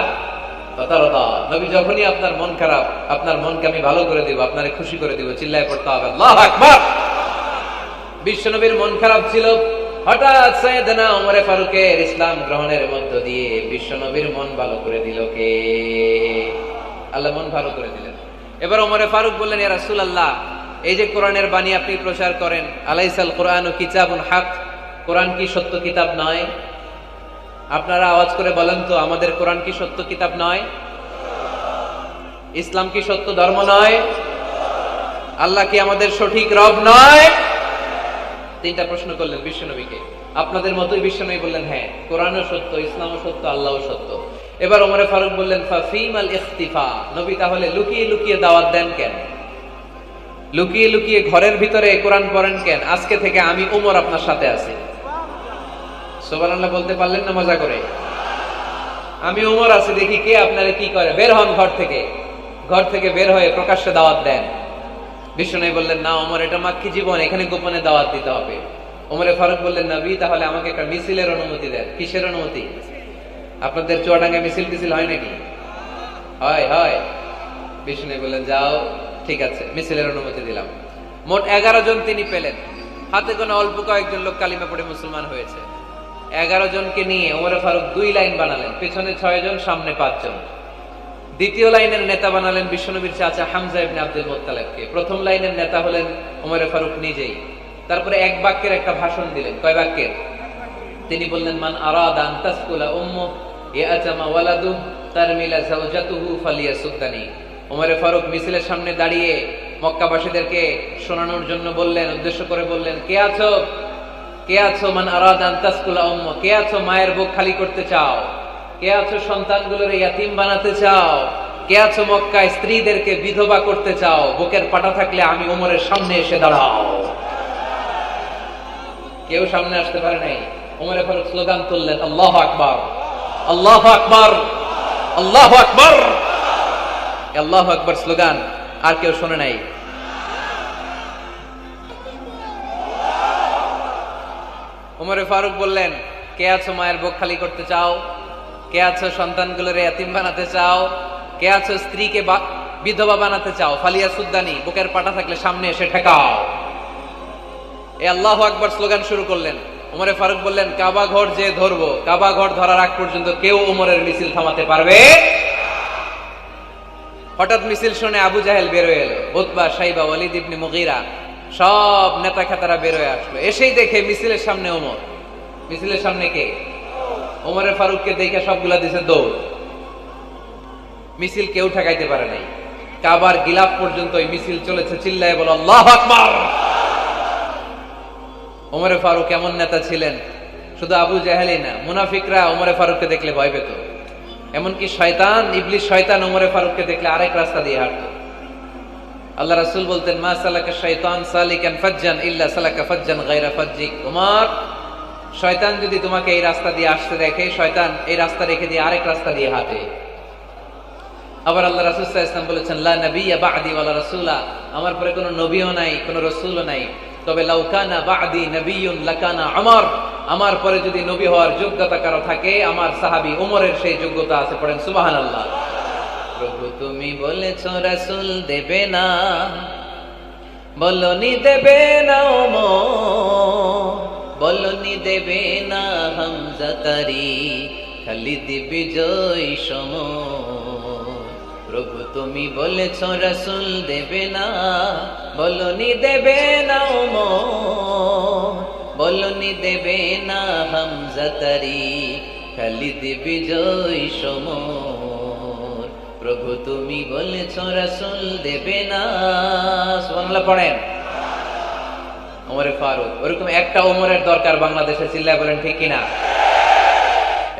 ফাতারদা। নবী যখনই আপনার মন খারাপ, আপনার মনকে আমি ভালো করে দিব, আপনারে খুশি করে দিব। চিল্লায় পড়তে হবে আল্লাহু আকবার। বিশ্বনবীর মন খারাপ ছিল, হঠাৎ সাইয়েদনা ওমরে ফারুকের ইসলাম গ্রহণের মধ্য দিয়ে বিশ্বনবীর মন ভালো করে দিল কে? আল্লাহ মন ভালো করে দিলেন। এবার ওমরে ফারুক বললেন, ইয়া রাসূলুল্লাহ, এই যে কোরআনের বাণী আপনি প্রচার করেন, আলাইসাল কোরআনু কিতাবুন হক, কোরআন কি সত্য কিতাব নয়? আপনারা আওয়াজ করে বলেন তো, আমাদের কোরআন কি সত্য কিতাব নয়? ইসলাম কি সত্য ধর্ম নয়? আল্লাহ কি আমাদের সঠিক রব নয়? তিনটা প্রশ্ন করলেন বিশ্বনবীকে। আপনাদের মতোই বিশ্বনবী বললেন, হ্যাঁ কোরআনও সত্য, ইসলামও সত্য, আল্লাহও সত্য। এবার ওমরে ফারুক বললেন, ফাফিমাল ইখতিফা, নবী তাহলে লুকিয়ে লুকিয়ে দাওয়াত দেন কেন? লুকিয়ে লুকিয়ে ঘরের ভিতরে কোরআন পড়েন কেন? আজকে থেকে আমি ওমর আপনার সাথে আছি। সুবহানাল্লাহ বলতে পারলেন না মজা করে? আমি ওমর আছি, দেখি কে আপনারা কি করে। বের হন ঘর থেকে। ঘর থেকে বের হয়ে প্রকাশ্যে দাওয়াত দেন। বিশ্বনবী বললেন, না ওমর, এটা মাক্কি জীবন, এখানে গোপনে দাওয়াত দিতে হবে। ওমরে ফারুক বললেন, নবী তাহলে আমাকে একটা মিছিলের অনুমতি দেন। কিসের অনুমতি? আপনাদের চুয়াডাঙ্গায় মিছিল টিছিল হয় নাকি? হয় হয়। বিশ্বনবী বললেন, যাও, ঠিক আছে, মিছিলের অনুমতি দিলাম। মোট 11 জন তিনি পেলেন। হাতে গোনা অল্প কয়েকজন লোক কালিমা পড়ে মুসলমান হয়েছে। 11 জনকে নিয়ে ওমরে ফারুক 2 লাইন বানালেন, পেছনে 6 জন, সামনে 5 জন। দ্বিতীয় লাইনের নেতা বানালেন বিশ্বনবীর চাচা হামজা ইবনে আব্দুল মুত্তালিবকে। প্রথম লাইনের নেতা হলেন ওমরে ফারুক নিজেই। তারপরে এক বাক্যের একটা ভাষণ দিলেন। কয় বাক্যের? তিনি বললেন, মান আরাদা আন তাসকুলা উম্মু ইয়াতামা ওয়ালাদু তারমিলা যাওজাতুহু ফালিয়াসুদ্দানি। ওমরে ফারুক মিছিলের সামনে দাঁড়িয়ে মক্কাবাসীদেরকে শোনানোর জন্য বললেন, উদ্দেশ্য করে বললেন, কে আছো, কে আছো মান আরাদা আন তাসকুলা উম্মু, কে আছো মায়ের বুক খালি করতে চাও, কে আছো সন্তানগুলোর ইয়াতিম বানাতে চাও, কে আছো মক্কায় স্ত্রীদেরকে বিধবা করতে চাও, বুকের পাটা থাকলে আমি ওমরের সামনে এসে দাঁড়াও। কেউ সামনে আসতে পারে নাই। ওমরে ফারুক স্লোগান তুললেন, আল্লাহু আকবার, আল্লাহু আকবার, আল্লাহু আকবার। আল্লাহু আকবার স্লোগান আর কেউ শোনে নাই। ওমরে ফারুক বললেন, কে আছো মায়ের বুক খালি করতে চাও, কে আছো সন্তানগুলোর ইয়াতিম বানাতে চাও, কে আছো স্ত্রীকে বিধবা বানাতে চাও, ফালিয়া সুদ্দানি, বুকের পাটা থাকলে সামনে এসে ঠেকাও। এই আল্লাহু আকবার স্লোগান শুরু করলেন। ওমরে ফারুক বললেন, কাবা ঘর যে ধরবো, কাবা ঘর ধরার আগ পর্যন্ত কেউ ওমরের মিছিল থামাতে পারবে। হঠাৎ মিছিল শুনে আবু জাহেল বের হয়ে এলো, উতবা, শাইবা, ওয়ালিদ ইবনে মুগীরা, সব নেতা খেতারা বের হয়ে আসলো। এসেই দেখে মিছিলের সামনে ওমর। মিছিলের সামনে কে? ওমরে ফারুককে দেখে সবগুলা দিছে দৌড়। মিছিল কেউ ঠেকাইতে পারে নাই। কাবার গিলাফ পর্যন্ত এই মিছিল চলেছে, চিল্লায় বলো আল্লাহু আকবার। ওমরে ফারুক এমন নেতা ছিলেন, শুধু আবু জাহেলই না, মুনাফিকরা ওমরে ফারুককে দেখলে ভয় পেত। এমনকি শয়তান, ইবলিস শয়তান ওমরে ফারুককে দেখলে আরেক রাস্তা দিয়ে হাঁটতো। আল্লাহ রাসূল বলতেন, মা সালাকা শাইতান সালিকান ফাজ্জান ইল্লা সালাকা ফাজ্জান গায়রা ফাজ্জিক। ওমর, শয়তান যদি তোমাকে এই রাস্তা দিয়ে আসতে দেখে, শয়তান এই রাস্তা রেখে দিয়ে আরেক রাস্তা দিয়ে হাঁটে। আবার আল্লাহ রাসূল সাল্লাল্লাহু আলাইহি ওয়াসাল্লাম বলেছেন, লা নাবিয়্যা বা'দি ওয়ালা রাসূলা, আমার পরে কোনো নবীও নাই, কোনো রাসূলও নাই, তবে লাউ কানা বা'দি নাবিয়্যুন লাকানা উমর, আমার পরে যদি নবী হওয়ার যোগ্যতা কারো থাকে, আমার সাহাবী ওমরের সেই যোগ্যতা আছে। পড়েন সুবহানাল্লাহ। প্রভু তুমি বলেছো রাসূল দেবে না, বলনি দেবে না ওমর, বলনি দেবে না হামজা তারি, খালিদ বিজয় সমর। প্রভু তুমি বলেছো রাসূল দেবে না, বলনি দেবে না ওমর, বলনি দেবে না হামজা তারি, খালিদ বিজয় সমর। প্রভু তুমি বলেছো রাসূল দেবে না। সুবহানাল্লাহ পড়েন। ওমরে ফারুক, ওরকম একটা ওমরের দরকার বাংলাদেশে, চিল্লায় বলেন ঠিক কিনা?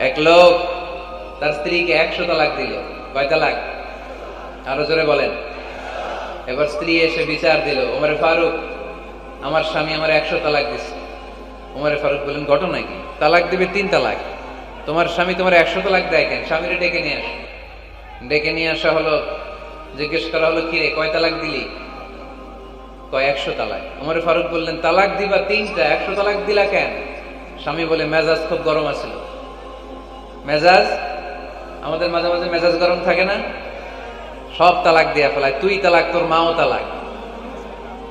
এক লোক তার স্ত্রীকে 100 তালাক দিল। কয় তালাক? আরো জোরে বলেন। এবার স্ত্রী এসে বিচার দিল, ওমরে ফারুক, আমার স্বামী আমার 100 তালাক দিচ্ছে। ওমরে ফারুক বলেন, ঘটনা কি? তালাক দিবে 3 তালাক, তোমার স্বামী তোমার 100 তালাক দেয় কেন? স্বামীরে ডেকে নিয়ে আসো। ডেকে নিয়ে আসা হলো, জিজ্ঞেস করা হলো, কিরে কয় তালাক দিলি? কয় 100 তালাক। ওমরে ফারুক বললেন, তালাক দিবা 3টা, 100 তালাক দিলা কেন? স্বামী বলে, মেজাজ খুব গরম আছিল। মেজাজ, আমাদের মাঝে মাঝে মেজাজ গরম থাকে না? সব তালাক দিয়া ফেলায়, তুই তালাক, তোর মাও তালাক।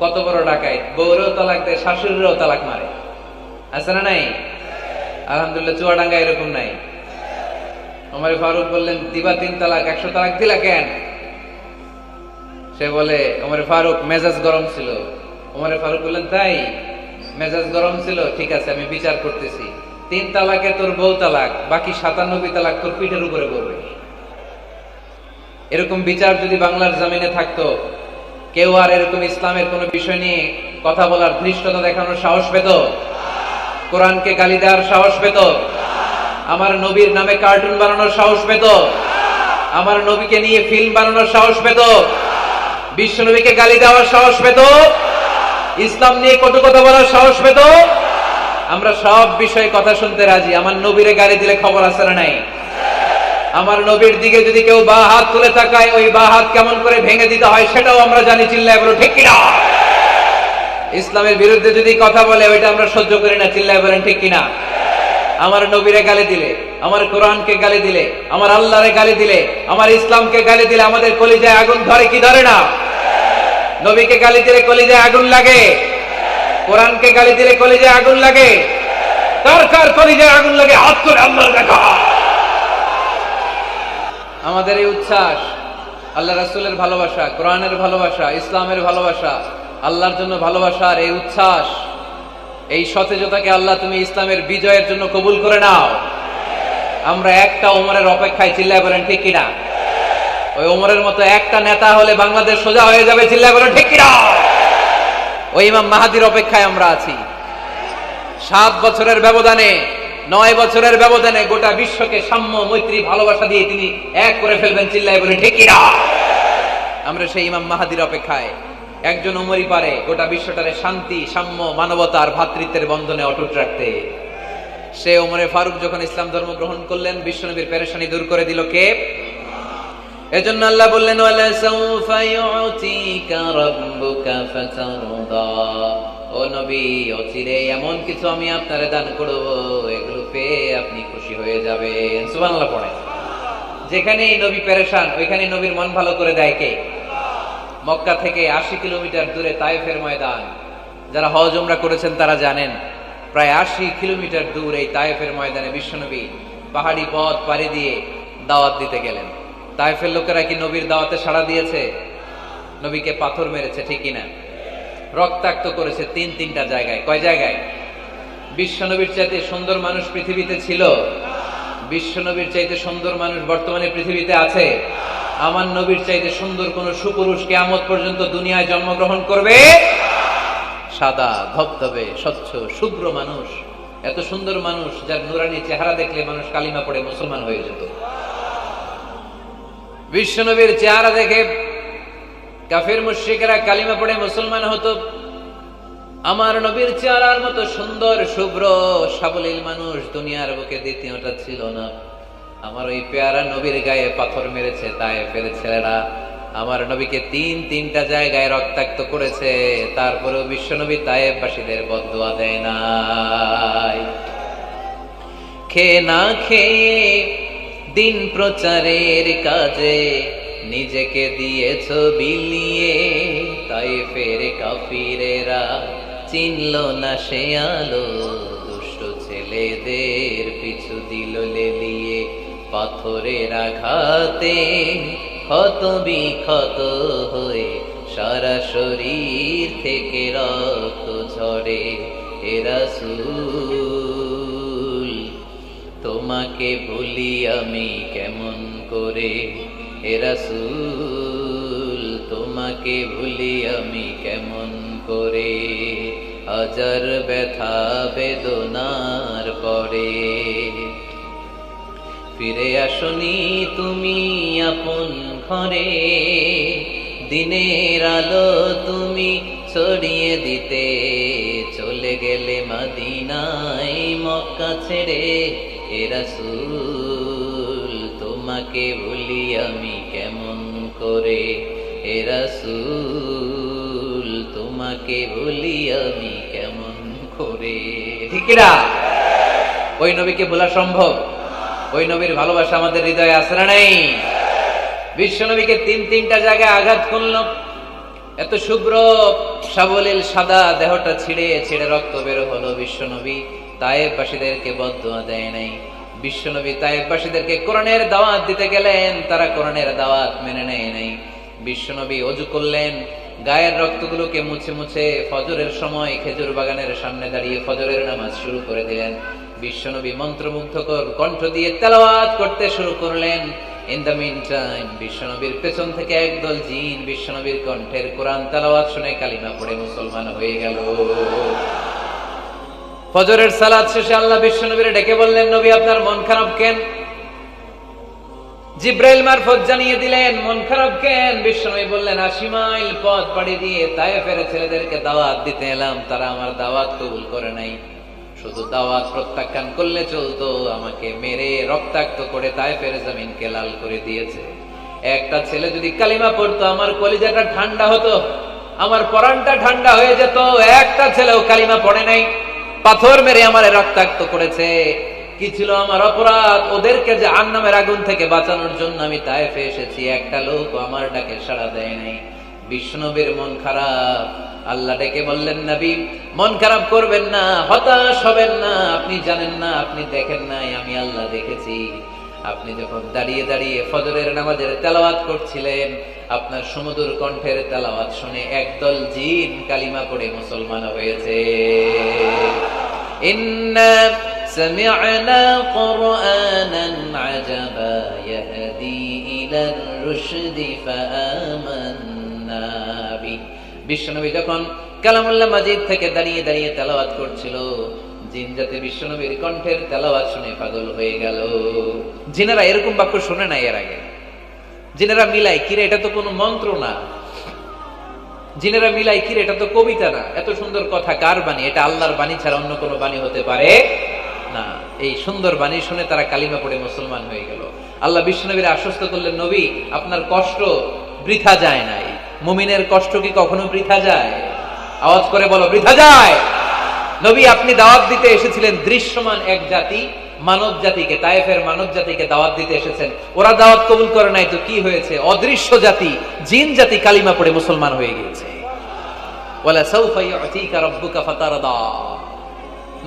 কত বড় ডাকাইত, বউরেও তালাক দেয়, শাশুড়িরও তালাক মারে। আছে না নাই? আলহামদুলিল্লাহ চুয়াডাঙ্গা এরকম নাই। ওমরে ফারুক বললেন, দিবা 3 তালাক, 100 তালাক দিলা কেন? সে বলে, ওমরে ফারুক মেজাজ গরম ছিল। ওমরে ফারুক বললেন, তাই মেজাজ গরম ছিল, ঠিক আছে আমি বিচার করতেছি। 3 তালাকে তোর বউ তালাক, বাকি 97 তালাক তোর পিঠের উপরে পড়বে। এরকম বিচার যদি বাংলার জমিনে থাকতো, কেউ আর এরকম ইসলামের কোন বিষয় নিয়ে কথা বলার, ধৃষ্টতা দেখানোর সাহস পেত? কোরআনকে গালি দেওয়ার সাহস পেত? আমার নবীর নামে কার্টুন বানানোর সাহস পেত? আমার নবীকে নিয়ে ফিল্ম বানানোর সাহস পেত? বিশ্ব নবীকে গালি দেওয়ার সাহস পেত? ইসলাম নিয়ে কটু কথা বলার সাহস পেত? আমরা সব বিষয়ে কথা শুনতে রাজি। আমার নবীরে গালি দিলে খবর আছে না নাই? আমার নবীর দিকে যদি কেউ বা হাত তুলে তাকায়, ওই বা হাত কেমন করে ভেঙে দিতে হয় সেটাও আমরা জানি। চিল্লায় বলো ঠিক কিনা? ইসলামের বিরুদ্ধে যদি কথা বলে, ওইটা আমরা সহ্য করি না। চিল্লায় বলেন ঠিক কিনা? আমার নবীরে গালি দিলে, আমার কোরআনকে গালি দিলে, আমার আল্লাহরে গালি দিলে, আমার ইসলামকে গালি দিলে আমাদের কলিজায় আগুন ধরে কি ধরে না? নবীকে গালি দিলে কলিজায় আগুন লাগে, কোরআনকে গালি দিলে কলিজায় আগুন লাগে। কার কার কলিজায় আগুন লাগে হাত তুলে আল্লাহর দেখা। আমাদের এই উচ্ছ্বাস আল্লাহ রাসূলের ভালোবাসা, কোরআনের ভালোবাসা, ইসলামের ভালোবাসা, আল্লাহর জন্য ভালোবাসার এই উচ্ছ্বাস, এই সতেজতাকে আল্লাহ তুমি ইসলামের বিজয়ের জন্য কবুল করে নাও। আমরা একটা ওমরের অপেক্ষায়, চিল্লায় বলেন ঠিক কিনা? ওই ওমরের মতো একটা নেতা হলে বাংলাদেশ সোজা হয়ে যাবে, চিল্লায় বলেন ঠিক কিনা? ওই ইমাম মাহাদির অপেক্ষায় আমরা আছি। 7 বছরের ব্যবধানে, 9 বছরের ব্যবধানে গোটা বিশ্বকে সাম্য, মৈত্রী, ভালোবাসা দিয়ে তিনি এক করে ফেলবেন, চিল্লায় বলেন ঠিক কিনা? আমরা সেই ইমাম মাহাদির অপেক্ষায়। একজন ওমরই পারে গোটা বিশ্বটারে শান্তি, সাম্য, মানবতা আর ভ্রাতৃত্বের বন্ধনে অটুট রাখতে। সে ওমরে ফারুক যখন ইসলাম ধর্ম গ্রহণ করলেন, বিশ্বনবীর পেরেশানি দূর করে দিল কে? এজন্য আল্লাহ বললেন, ওয়ালা সাউফা ইউতিকা রাব্বুকা ফাতারদা। ও নবী, অচিরে এমন কিছু আমি আপনারে দান করব, এগুলো পেয়ে আপনি খুশি হয়ে যাবেন। সুবহানাল্লাহ পড়ে। যেখানে নবী পেরেশান, ওইখানে নবীর মন ভালো করে দেয় কে? মক্কা থেকে 80 কিলোমিটার দূরে তায়েফের ময়দান। যারা হজ উমরা করেছেন তারা জানেন, প্রায় 80 কিলোমিটার দূর এই তায়েফের ময়দানে বিশ্বনবী পাহাড়ি পথ পাড়ি দিয়ে দাওয়াত দিতে গেলেন। তায়েফের লোকেরা কি নবীর দাওয়াতে সাড়া দিয়েছে? নবীকে পাথর মেরেছে, ঠিক কিনা? রক্তাক্ত করেছে 3টা জায়গায়। কয় জায়গায়? বিশ্বনবীর চাইতে সুন্দর মানুষ পৃথিবীতে ছিল? বিশ্বনবীর চাইতে সুন্দর মানুষ বর্তমানে পৃথিবীতে আছে? আমার নবীর চাইতে সুন্দর কোন সুপুরুষ কিয়ামত পর্যন্ত দুনিয়ায় জন্মগ্রহণ করবে? সাদা ধবধবে স্বচ্ছ শুভ্র মানুষ, এত সুন্দর মানুষ যার নুরানি চেহারা দেখলে মানুষ কালিমা পড়ে মুসলমান হয়ে যেত। বিশ্বনবীর চেহারা দেখে কাফির মুশরিকেরা কালিমা পড়ে মুসলমান হতো। আমার নবীর চেহারার মতো সুন্দর শুভ্র সাবলীল মানুষ দুনিয়ার বুকে দ্বিতীয়টা ছিল না। আমার ওই পেয়ারা নবীর গায়ে পাথর মেরেছে তায়েফের ছেলেরা। আমার নবীকে 3টা জায়গায় রক্তাক্ত করেছে, তারপরেও বিশ্বনবী তায়েফবাসীদের বদদুয়া দেয় নাই। খেয়ে না খেয়ে দিন প্রচারের কাজে নিজেকে দিয়েছ বিলিয়ে, তায়েফের কাফিরেরা চিনল না সে আলো। দুষ্ট ছেলেদের পিছু দিল লেলিয়ে, পাথরের আঘাতে ক্ষত বিক্ষত হয়ে সারা শরীর থেকে রক্ত ঝরে। হে রাসূল, তোমাকে ভুলি আমি কেমন করে? হে রাসূল, তোমাকে ভুলি আমি কেমন করে? হাজার ব্যথা বেদনার পরে ফিরে আসনি তুমি আপন ঘরে। দিনের আলো তুমি ছড়িয়ে দিতে চলে গেলে মদিনায় মক্কা ছেড়ে। হে রাসূল, তোমাকে ভুলি আমি কেমন করে? হে রাসূল, তোমাকে ভুলি আমি কেমন করে? ঠিক না? ওই নবীকে ভোলা সম্ভব? ওই নবীর ভালোবাসা আমাদের হৃদয়ে আছে না নাই? বিশ্ব নবীকে 3টা জায়গায় আঘাত করল। এত শুভ্র সাবলীল সাদা দেহটা ছিঁড়ে ছিঁড়ে রক্ত বের হলো। বিশ্ব নবী তায়েফবাসীদেরকে বদদুয়া দেয় নাই। বিশ্ব নবী তায়েফবাসীদেরকে কোরআনের দাওয়াত দিতে গেলেন, তারা কোরআনের দাওয়াত মেনে নেয় নাই। বিশ্ব নবী ওযু করলেন, গায়ের রক্তগুলোকে মুছে মুছে ফজরের সময় খেজুর বাগানের সামনে দাঁড়িয়ে ফজরের নামাজ শুরু করে দিলেন। বিশ্বনবী মন্ত্রমুগ্ধকর কণ্ঠ দিয়ে তেলাওয়াত করতে শুরু করলেন। ইন দ্য মিন টাইম বিশ্বনবীর পেছন থেকে একদল জিন বিশ্বনবীর কণ্ঠের কোরআন তেলাওয়াত শুনে কালিমা পড়ে মুসলমান হয়ে গেল। ফজরের সালাত শেষে আল্লাহ বিশ্বনবীরে ডেকে বললেন, নবী আপনার মন খারাপ কেন? জিব্রাইল মারফত জানিয়ে দিলেন মন খারাপ কেন? বিশ্বনবী বললেন, 80 মাইল পথ পাড়ি দিয়ে তায়েফের ছেলেদেরকে দাওয়াত দিতে এলাম, তারা আমার দাওয়াত কবুল করে নাই। শুধু দাওয়াত প্রত্যাখ্যান করলে চলতো, আমাকে মেরে রক্তাক্ত করে তায়েফের জমিনকে লাল করে দিয়েছে। একটা ছেলে যদি কালিমা পড়তো আমার কলিজাটা ঠান্ডা হতো, আমার পরাণটা ঠান্ডা হয়ে যেত। একটা ছেলেও কালিমা পড়ে নাই, পাথর মেরে আমারে রক্তাক্ত করেছে। কি ছিল আমার অপরাধ? ওদেরকে জাহান্নামের আগুন থেকে বাঁচানোর জন্য আমি তায়েফে এসেছি, একটা লোক আমার ডাকে সাড়া দেয় নাই। বিষ্ণুবীর মন খারাপ। আল্লাহ ডেকে বললেন, নবী মন খারাপ করবেন না, হতাশ হবেন না। আপনি জানেন না, আপনি দেখেন নাই, আমি আল্লাহ দেখেছি। আপনি যখন দাঁড়িয়ে দাঁড়িয়ে ফজরের নামাজের তেলাওয়াত করছিলেন, আপনার সুমধুর কণ্ঠের তেলাওয়াত শুনে একদল জিন কালিমা পড়ে মুসলমান হয়েছে। ইন্না সামি'না কুরআনান আজাবা ইয়াহদি ইলার রুশদি ফাআমান্না বি। বিশ্বনবী যখন কালামুল্লাহ মাজিদ থেকে দাঁড়িয়ে দাঁড়িয়ে তেলাওয়াত করছিল, জিন জাতি বিশ্বনবীর কণ্ঠের তেলাওয়াত শুনে পাগল হয়ে গেল। জিনেরা এরকম বাক্য শুনে নাই এর আগে। জিনেরা মিলাই কিরে, এটা তো কোনো মন্ত্র না। জিনেরা মিলাই কিরে, এটা তো কবিতা না। এত সুন্দর কথা কার বাণী? এটা আল্লাহর বাণী ছাড়া অন্য কোনো বাণী হতে পারে না। এই সুন্দর বাণী শুনে তারা কালিমা পড়ে মুসলমান হয়ে গেল। আল্লাহ বিশ্বনবীর আশ্বস্ত করলেন, নবী আপনার কষ্ট বৃথা যায় নাই। মুমিনের কষ্ট কি কখনো বৃথা যায়? আওয়াজ করে বলো, বৃথা যায়। নবী আপনি দাওয়াত দিতে এসেছিলেন দৃশ্যমান এক জাতি, মানব জাতিকে, তায়েফের মানব জাতিকে দাওয়াত দিতে এসেছেন। ওরা দাওয়াত কবুল করে নাই তো কি হয়েছে? অদৃশ্য জাতি, জিন জাতি কালিমা পড়ে মুসলমান হয়ে গিয়েছে। ওয়ালা সাউফা ইউতিকা রাব্বুকা ফাতারদা।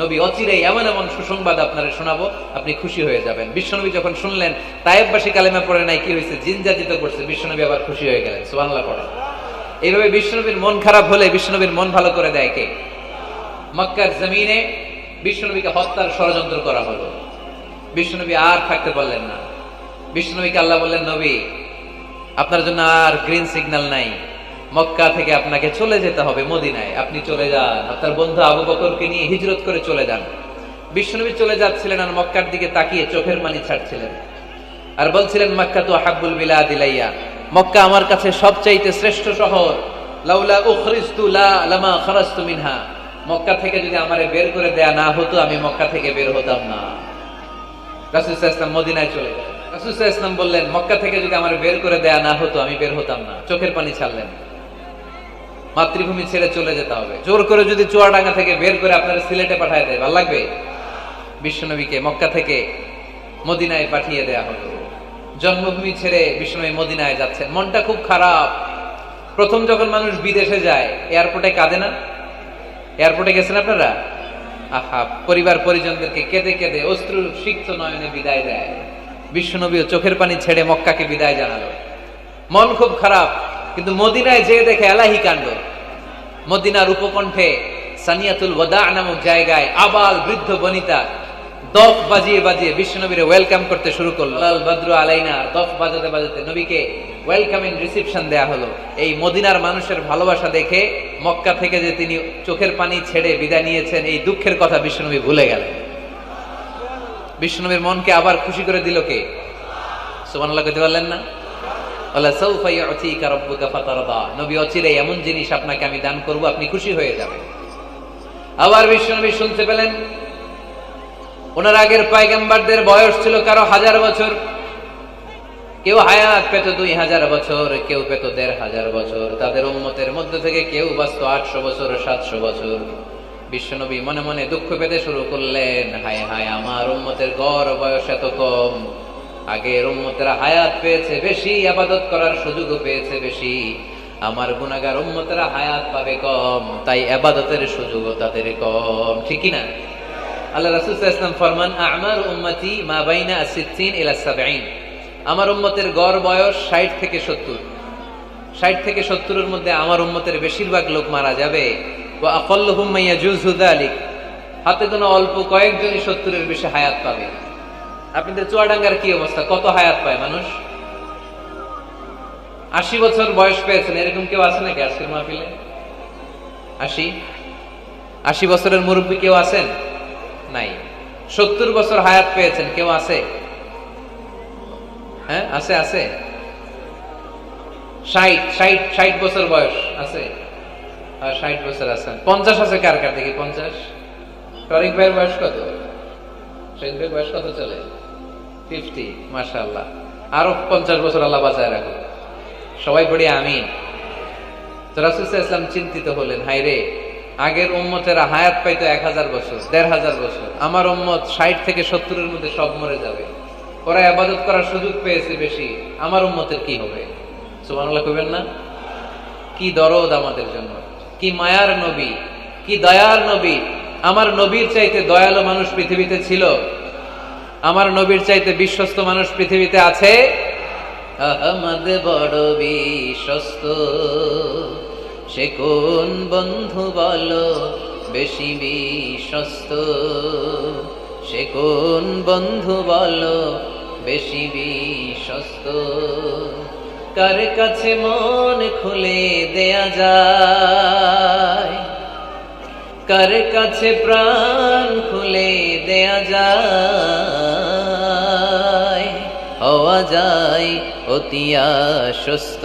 নবী অচিরেই এমন এমন সুসংবাদ আপনারে শোনাবো, আপনি খুশি হয়ে যাবেন। বিশ্বনবী যখন শুনলেন তায়েফবাসী কালিমা পড়ে নাই, কি হয়েছে? জিন জাতি তো করছে। বিশ্বনবী আবার খুশি হয়ে গেলেন। সুবহানাল্লাহ পড়েন। এইভাবে বিশ্বনবীর মন খারাপ হলে বিশ্বনবীর মন ভালো করে দেয় কে? মক্কার জমিনে বিশ্বনবীকে হত্যার ষড়যন্ত্র করা হলো। বিশ্বনবী আর থাকতে পারলেন না। বিশ্বনবীকে আল্লাহ বললেন, নবী আপনার জন্য আর গ্রিন সিগন্যাল নাই, মক্কা থেকে আপনাকে চলে যেতে হবে মদিনায়। আপনি চলে যান, আপনার বন্ধু আবু বকরকে নিয়ে হিজরত করে চলে যান। বিশ্বনবী চলে যাচ্ছিলেন আর মক্কার দিকে তাকিয়ে চোখের পানি ছাড়ছিলেন আর বলছিলেন, মক্কা তো হাব্বুল বিলাদ ইলাইয়া, মক্কা আমার কাছে সবচাইতে শ্রেষ্ঠ শহর। লাউলা উখরিজতু লামা খারাজতু মিনহা, মক্কা থেকে যদি আমারে বের করে দেয়া না হতো আমি মক্কা থেকে বের হতাম না। রাসূল সাল্লাল্লাহু আলাইহি ওয়াসাল্লাম মদিনায় চলে গেলেন। রাসূল সাল্লাল্লাহু আলাইহি ওয়াসাল্লাম বললেন, মক্কা থেকে যদি আমারে বের করে দেয়া না হতো আমি বের হতাম না। চোখের পানি ছাড়লেন। মাতৃভূমি ছেড়ে চলে যেতে হবে। জোর করে যদি চুয়াডাঙ্গা থেকে বের করে আপনারা সিলেটে পাঠায় দেয়, ভালো লাগবে? বিশ্বনবীকে মক্কা থেকে মদিনায় পাঠিয়ে দেয়া হলো। জন্মভূমি ছেড়ে বিশ্বনবী মদিনায় যাচ্ছেন। মনটা খুব খারাপ। প্রথম যখন মানুষ বিদেশে যায় এয়ারপোর্টে কাঁদে না? এয়ারপোর্টে গেছেন আপনারা? আহা, পরিবার পরিজনদেরকে কেঁদে কেঁদে অশ্রু সিক্ত নয়নে বিদায় দেয়। বিশ্বনবীও চোখের পানি ছেড়ে মক্কাকে বিদায় জানালো। মন খুব খারাপ, কিন্তু মদিনায় যেয়ে দেখে এলাহি কাণ্ড। মদিনার উপকণ্ঠে সানিয়াতুল ওয়াদা নামক জায়গায় আবাল বৃদ্ধ বনিতা দফ বাজিয়ে বাজিয়ে বিশ্বনবীরে ওয়েলকাম করতে শুরু করলো। লাল বদরু আলাইনা, দফ বাজাতে বাজাতে নবীকে ওয়েলকামিং রিসেপশন দেয়া হলো। এই মদিনার মানুষের ভালোবাসা দেখে মক্কা থেকে যে তিনি চোখের পানি ছেড়ে বিদায় নিয়েছেন, এই দুঃখের কথা বিশ্বনবী ভুলে গেলেন। বিশ্বনবীর মনকে আবার খুশি করে দিল কে? সুবহানাল্লাহ কইতে পারলেন না? ওয়ালা সাউফা ইউতিকা রাব্বুকা ফাতারদা, নবী অচিরেই এমন জিনিস আপনাকে আমি দান করব, আপনি খুশি হয়ে যাবেন। আবার বিশ্বনবী শুনতে পেলেন ওনার আগের পয়গম্বরদের বয়স ছিল কারো 1000 বছর, কেউ হায়াত পেত 2000 বছর, কেউ পেত 1500 বছর। তাদের উম্মতের মধ্যে থেকে কেউ বাঁচত 800 বছর, 700 বছর। বিশ্বনবী মনে মনে দুঃখ পেতে শুরু করলেন, হায় হায়, আমার উম্মতের গড় বয়স এত কম। আগের উম্মতেরা হায়াত পেয়েছে বেশি, ইবাদত করার সুযোগও পেয়েছে বেশি। আমার গুনাহগার উম্মতেরা হায়াত পাবে কম, তাই ইবাদতের সুযোগও তাদের কম। ঠিক কি না? আল্লাহ রাসূল সাল্লাল্লাহু আলাইহি ওয়াসাল্লাম ফরমান, আ'মার উম্মতি মা বাইনা 60 ইলা 70। আমার উম্মতের গড় বয়স 60 থেকে 70। 60 থেকে 70 এর মধ্যে আমার উম্মতের বেশিরভাগ লোক মারা যাবে। ওয়া আকাল্লুহুম মায়াজুযু যালিক, হাতে গোনা অল্প কয়েকজনই 70 এর বেশি হায়াত পাবে। আপনাদের চুয়াডাঙ্গার কি অবস্থা? কত হায়াত পায় মানুষ? 80 বছর বয়স পেয়েছেন এরকম কেউ আছে নাকি আজকের মাহফিলে? 80 বছরের মুরব্বী কেউ আছেন? নাই। 70 বছর হায়াত পেয়েছেন কেউ আছে? হ্যাঁ, আছে আছে। 60 বছর বয়স আছে? 60 বছর আছেন। 50 আছে কার কার? দেখি 50। তরিক ভাইয়ের বয়স কত? শহীদ ভাইয়ের বয়স কত চলে? 50। মাশাআল্লাহ, আরো 50 বছর আল্লাহ বাঁচায় রাখুন। সবাই পড়ি আমিন। তো রাসূল সাল্লাল্লাহু আলাইহি ওয়াসাল্লাম চিন্তিত হলেন, হায় রে, আগের উম্মতেরা হায়াত পাইতো 1000 বছর, 1500 বছর। আমার উম্মত 60 থেকে 70 এর মধ্যে সব মরে যাবে। ওরা ইবাদত করার সুযোগ পেয়েছে বেশি, আমার উম্মতের কি হবে? সুবহানাল্লাহ কইবেন না? কি দরদ আমাদের জন্য, কি মায়ার নবী, কি দয়ার নবী। আমার নবীর চাইতে দয়ালু মানুষ পৃথিবীতে ছিল? আমার নবীর চাইতে বিশ্বস্ত মানুষ পৃথিবীতে আছে? আহমদ বড় বিশ্বস্ত, সে কোন বন্ধু বলো বেশি বিশ্বস্ত, সে কোন বন্ধু বলো বেশি বিশ্বস্ত, কার কাছে মন খুলে দেয়া যায়, কার কাছে প্রাণ খুলে দেয়া যায়, হওয়া যায় অতি আশ্বস্ত,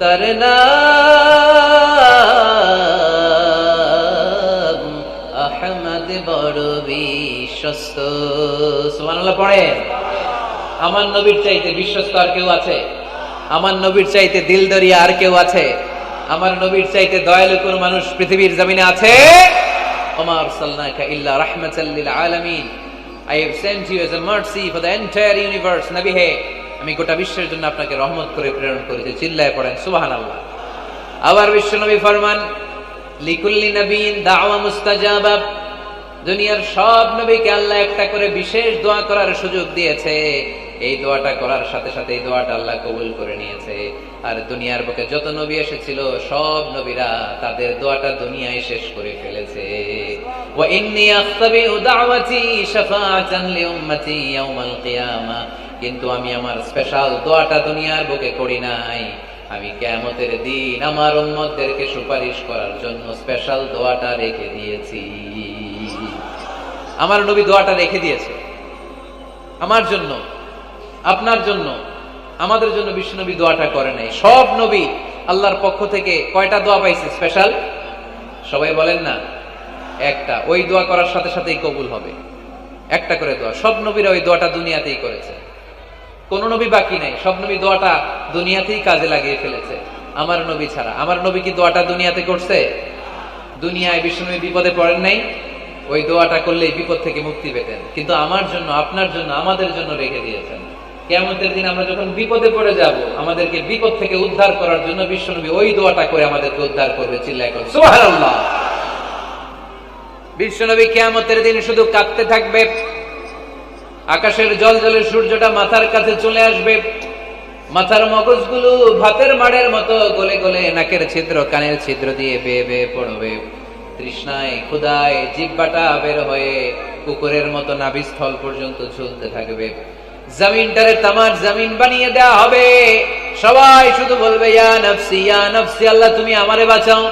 তার নাম আহমদ বড় বিশ্বস্ত। সুবহানাল্লাহ পড়েন। আমার নবীর চাইতে বিশ্বস্ত আর কেউ আছে? আমার নবীর চাইতে দিলদরিয়া আর কেউ আছে? আমার নবীর চাইতে দয়ালু কোন মানুষ পৃথিবীর জমিনে আছে? ওমা আরসালনাকা ইল্লা রাহমাতাল লিল আলামিন, I have sent you as a mercy for the entire universe. নবী হে, আমি গোটা বিশ্বের জন্য আপনাকে রহমত করে প্রেরণ করেছি। চিল্লায় পড়েন সুবহানাল্লাহ। আবার বিশ্ব নবী ফরমান, লিকুল্লি নবীন দাওয়া মুস্তাজাবা, দুনিয়ার সব নবীকে আল্লাহ একটা করে বিশেষ দোয়া করার সুযোগ দিয়েছে। এই দোয়াটা করার সাথে সাথে এই দোয়াটা আল্লাহ কবুল করে নিয়েছে। আর দুনিয়ার বুকে যত নবী এসেছিল সব নবীরা তাদের দোয়াটা দুনিয়ায় শেষ করে ফেলেছে। ওয়া ইন্নী আখতাবিউ দাওয়াতি শাফাআতান লিউম্মতি ইয়াউমাল কিয়ামা, কিন্তু আমি আমার স্পেশাল দোয়াটা দুনিয়ার বুকে করি নাই, আমি কিয়ামতের দিন আমার উম্মতদেরকে সুপারিশ করার জন্য স্পেশাল দোয়াটা রেখে দিয়েছি। আমার নবী দোয়াটা রেখে দিয়েছে আমার জন্য, আপনার জন্য, আমাদের জন্য। বিশ্বনবী দোয়াটা করে নাই। সব নবী আল্লাহর পক্ষ থেকে কয়টা দোয়া পাইছে স্পেশাল? সবাই বলেন না? একটা। ওই দোয়া করার সাথে সাথেই কবুল হবে, একটা করে দোয়া। সব নবীরা ওই দোয়াটা দুনিয়াতেই করেছে, কোন নবী বাকি নাই। সব নবী দোয়াটা দুনিয়াতেই কাজে লাগিয়ে ফেলেছে, আমার নবী ছাড়া। আমার নবী কি দোয়াটা দুনিয়াতে করছে? দুনিয়ায় বিশ্বনবী বিপদে পড়েন নাই, ওই দোয়াটা করলেই বিপদ থেকে মুক্তি পেতেন। কিন্তু আমার জন্য, আপনার জন্য, আমাদের জন্য রেখে দিয়েছেন। কিয়ামতের দিন আমরা যখন বিপদে পড়ে যাব, আমাদেরকে বিপদ থেকে উদ্ধার করার জন্য বিশ্বনবী ওই দোয়াটা করে আমাদেরকে উদ্ধার করবে। চিল্লায় করুন সুবহানাল্লাহ। বিশ্বনবী কিয়ামতের দিন শুধু কাঁদতে থাকবে, আকাশের জলজলে সূর্যটা মাথার কাছে চলে আসবে, মাথার মগজগুলো ভাতের মাড়ের মতো গলে গলে নাকের ছিদ্র কানের ছিদ্র দিয়ে বেয়ে বেয়ে পড়বে। তৃষ্ণায় ক্ষুধায় জিহ্বাটা বের হয়ে কুকুরের মতো নাভিস্থল পর্যন্ত ঝুলতে থাকবে। জমিনটারে তামার জমিন বানিয়ে দেওয়া হবে। সবাই শুধু বলবে ইয়া নফসি ইয়া নফসি, আল্লাহ তুমি আমারে বাঁচাও।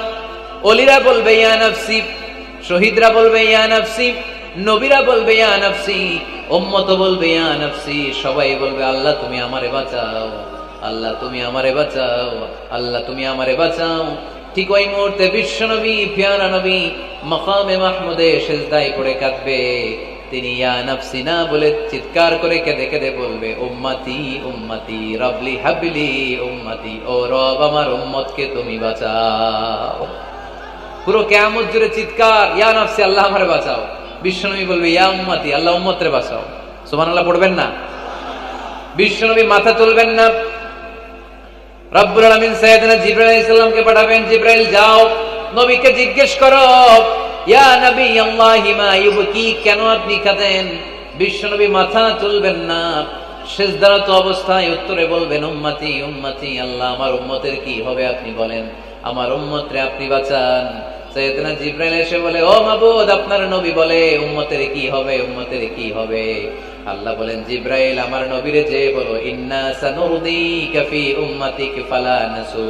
ওলিরা বলবে ইয়া নফসি, শহীদরা বলবে ইয়া নফসি, নবীরা বলবে ইয়া নফসি, উম্মত বলবে ইয়া নফসি। সবাই বলবে আল্লাহ তুমি আমারে বাঁচাও, আল্লাহ তুমি আমারে বাঁচাও, আল্লাহ তুমি আমারে বাঁচাও। ঠিক ওই মুহূর্তে বিশ্বনবী প্যারা নবী মাকামে মাহমুদে সিজদায় পড়ে কাঁদবে। তিনি ইয়া নফসি না বলে চিৎকার করে কেঁদে কেঁদে বলবে উম্মতি উম্মতি রবলি হাবলি উম্মতি, ও রব আমার উম্মতকে তুমি বাঁচাও। পুরো কিয়ামত জুড়ে চিৎকার ইয়া নফসি, আল্লাহ আমারে বাঁচাও। বিশ্বনবী বলবে ইয়া উম্মতি, আল্লাহ উম্মতরে বাঁচাও। সুবহানাল্লাহ পড়বেন না? বিশ্বনবী মাথা তুলবেন না। রব্বুল আলামিন সাইয়েদনা জিবরাইল আলাইহিস সালামকে পাঠাবেন, জিবরাইল যাও নবীকে জিজ্ঞেস করো ইয়া নবী আল্লাহি মা ইউবকি, কেন আপনি কাঁদেন? বিশ্বনবী মাথা তুলবেন না, সিজদারত অবস্থায় উত্তরে বলবেন উম্মতি উম্মতি, আল্লাহ আমার উম্মতের কি হবে আপনি বলেন, আমার উম্মতরে আপনি বাঁচান। সাইয়েদনা জিবরাইল এসে বলে ও মাবুদ, আপনার নবী বলে উম্মতের কি হবে, উম্মতের কি হবে? আল্লাহ বলেন জিবরাইল আমার নবীরে যে বলো ইন্না সানুরদিকা ফি উম্মাতিক ফালা নাসু,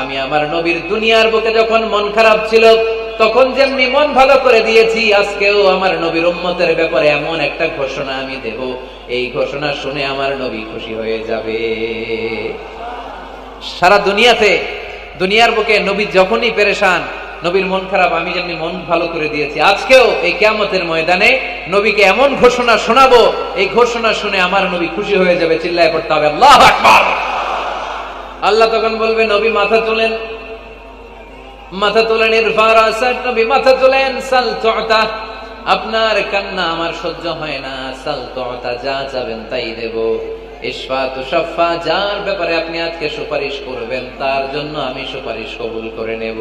আমি আমার নবীর দুনিয়ার বুকে যখন মন খারাপ ছিল তখন যেমনি মন ভালো করে দিয়েছি, আজকেও আমার নবীর উম্মতের ব্যাপারে এমন একটা ঘোষণা আমি দেব, এই ঘোষণা শুনে আমার নবী খুশি হয়ে যাবে। সারা দুনিয়াতে, দুনিয়ার বুকে নবী যখনই পেরেশান, নবীর মন খারাপ, আমি যেমনি মন ভালো করে দিয়েছি, আজকেও এই কিয়ামতের ময়দানে নবীকে এমন ঘোষণা শোনাবো, এই ঘোষণা শুনে আমার নবী খুশি হয়ে যাবে। চিল্লায় পড়তে হবে আল্লাহু আকবার। আল্লাহ তখন বলবে নবী মাথা তোলেন, মাথা তোলেন, ইরফা রাসাক, নবী মাথা তোলেন, সাল তুতা, আপনার কান্না আমার সহ্য হয় না, সাল তুতা, যা চাবেন তাই দেব। ইশফা তুশাফা, যার ব্যাপারে আপনি আজকে সুপারিশ করবেন তার জন্য আমি সুপারিশ কবুল করে নেব।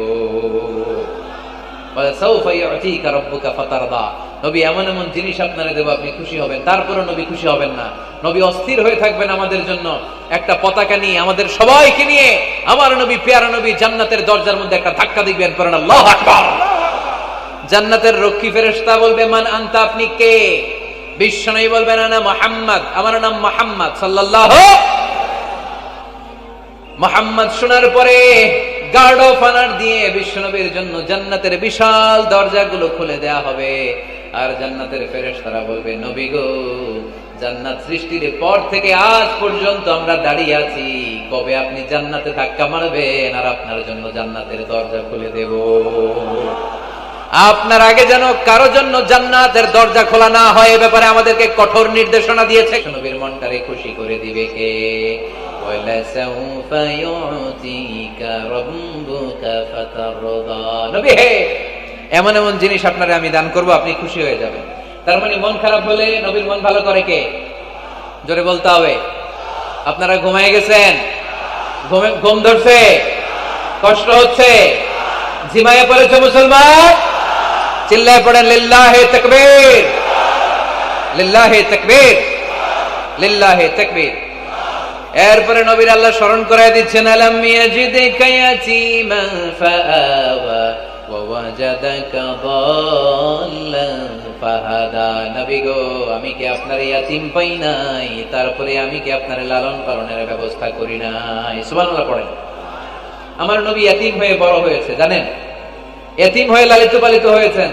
বলে সাউফা ইউতিকা রাব্বুকা ফাতারদা, নবী এমন এমন জিনিস আপনারে দেব আপনি খুশি হবেন। তারপরে নবী খুশি হবেন না, নবী অস্থির হয়ে থাকবেন আমাদের জন্য একটা পতাকা নিয়ে, আমাদের সবাইকে নিয়ে আমার নবী পেয়ারা নবী জান্নাতের দরজার মধ্যে একটা ধাক্কা দিবেন, পড়েন আল্লাহু আকবার। জান্নাতের রক্ষী ফেরেশতা বলবে মান আনতা, আপনি কে? বিশ্বনবী বলবেন আনা মুহাম্মদ, আমার নাম মুহাম্মদ সাল্লাল্লাহু। মুহাম্মদ শোনার পরে গার্ড অফ অনার দিয়ে বিশ্বনবীর জন্য জান্নাতের বিশাল দরজাগুলো খুলে দেয়া হবে। আর জান্নাতের ফেরেশতারা বলবে নবী গো, জান্নাত সৃষ্টির পর থেকে আজ পর্যন্ত আমরা দাঁড়িয়ে আছি, কবে আপনি জান্নাতে ধাক্কা মারবেন আর আপনার জন্য জান্নাতের দরজা খুলে দেব। আপনার আগে যেন কারো জন্য জান্নাতের দরজা খোলা না হয়, এ ব্যাপারে আমাদেরকে কঠোর নির্দেশনা দিয়েছে। নবীর মনটারে খুশি করে দিবে কে? ওয়ালা সাউফা ইউতিকা রাব্বুকা ফাতারদা, নবী হে এমন এমন জিনিস আপনারে আমি দান করব, আপনি খুশি হয়ে যাবেন। তার মানে মন খারাপ হলে নবীর মন ভালো করে কে? জোরে বলতে হবে। আপনারা ঘুমায় গেছেন, ঘুম ধরছে, কষ্ট হচ্ছে, ঝিমায়ে পড়েছে মুসলমান, চিল্লায় পড়েন লিল্লাহি তাকবীর, লিল্লাহি তাকবীর, লিল্লাহি তাকবীর। এরপরে নবীর আল্লাহ স্মরণ করায় দিচ্ছেন আলাম ইয়াজিদিকা ইয়াতীমান ফাআওয়া ওয়া ওয়াজাদাকা দাল্লান ফাহাদা, নবী গো আমি কি আপনার ইয়াতীম পাই নাই, তারপরে আমি কি আপনার লালন পালনের ব্যবস্থা করি নাই? সুবহানাল্লাহ পড়েন। আমার নবী ইয়াতীম হয়ে বড় হয়েছে, জানেন? ইয়াতীম হয়ে লালিত পালিত হয়েছেন।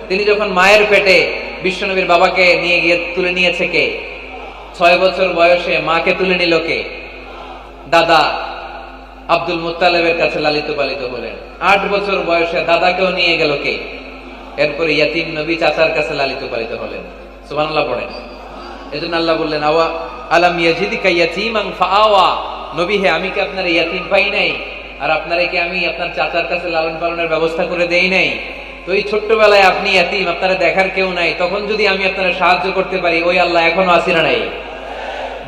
তিনি যখন মায়ের পেটে বিশ্বনবীর বাবাকে নিয়ে গিয়ে তুলে নিয়েছে কে? 6 বছর বয়সে মাকে তুলে নিল কে? দাদা আব্দুল মুত্তালিবের কাছে লালিত পালিত হলেন। 8 বছর বয়সে দাদাকেও নিয়ে গেল কে? এরপরে ইয়াতীম নবী চাচার কাছে লালিত পালিত হলেন। সুবহানাল্লাহ পড়েন। এজন্য আল্লাহ বললেন আওয়া আলাম ইয়াজিদিকা ইয়াতীমান ফাআওয়া, নবী হে আমি কি আপনার ইয়াতীম পাই নাই, আর আপনারে কি আমি আপনার চাচার কাছে লালন পালনের ব্যবস্থা করে দেই নাই? তো এই ছোট্টবেলায় আপনি ইয়াতীম, আপনারা দেখার কেউ নাই, তখন যদি আমি আপনারা সাহায্য করতে পারি, ওই আল্লাহ এখনো আসিনা নাই?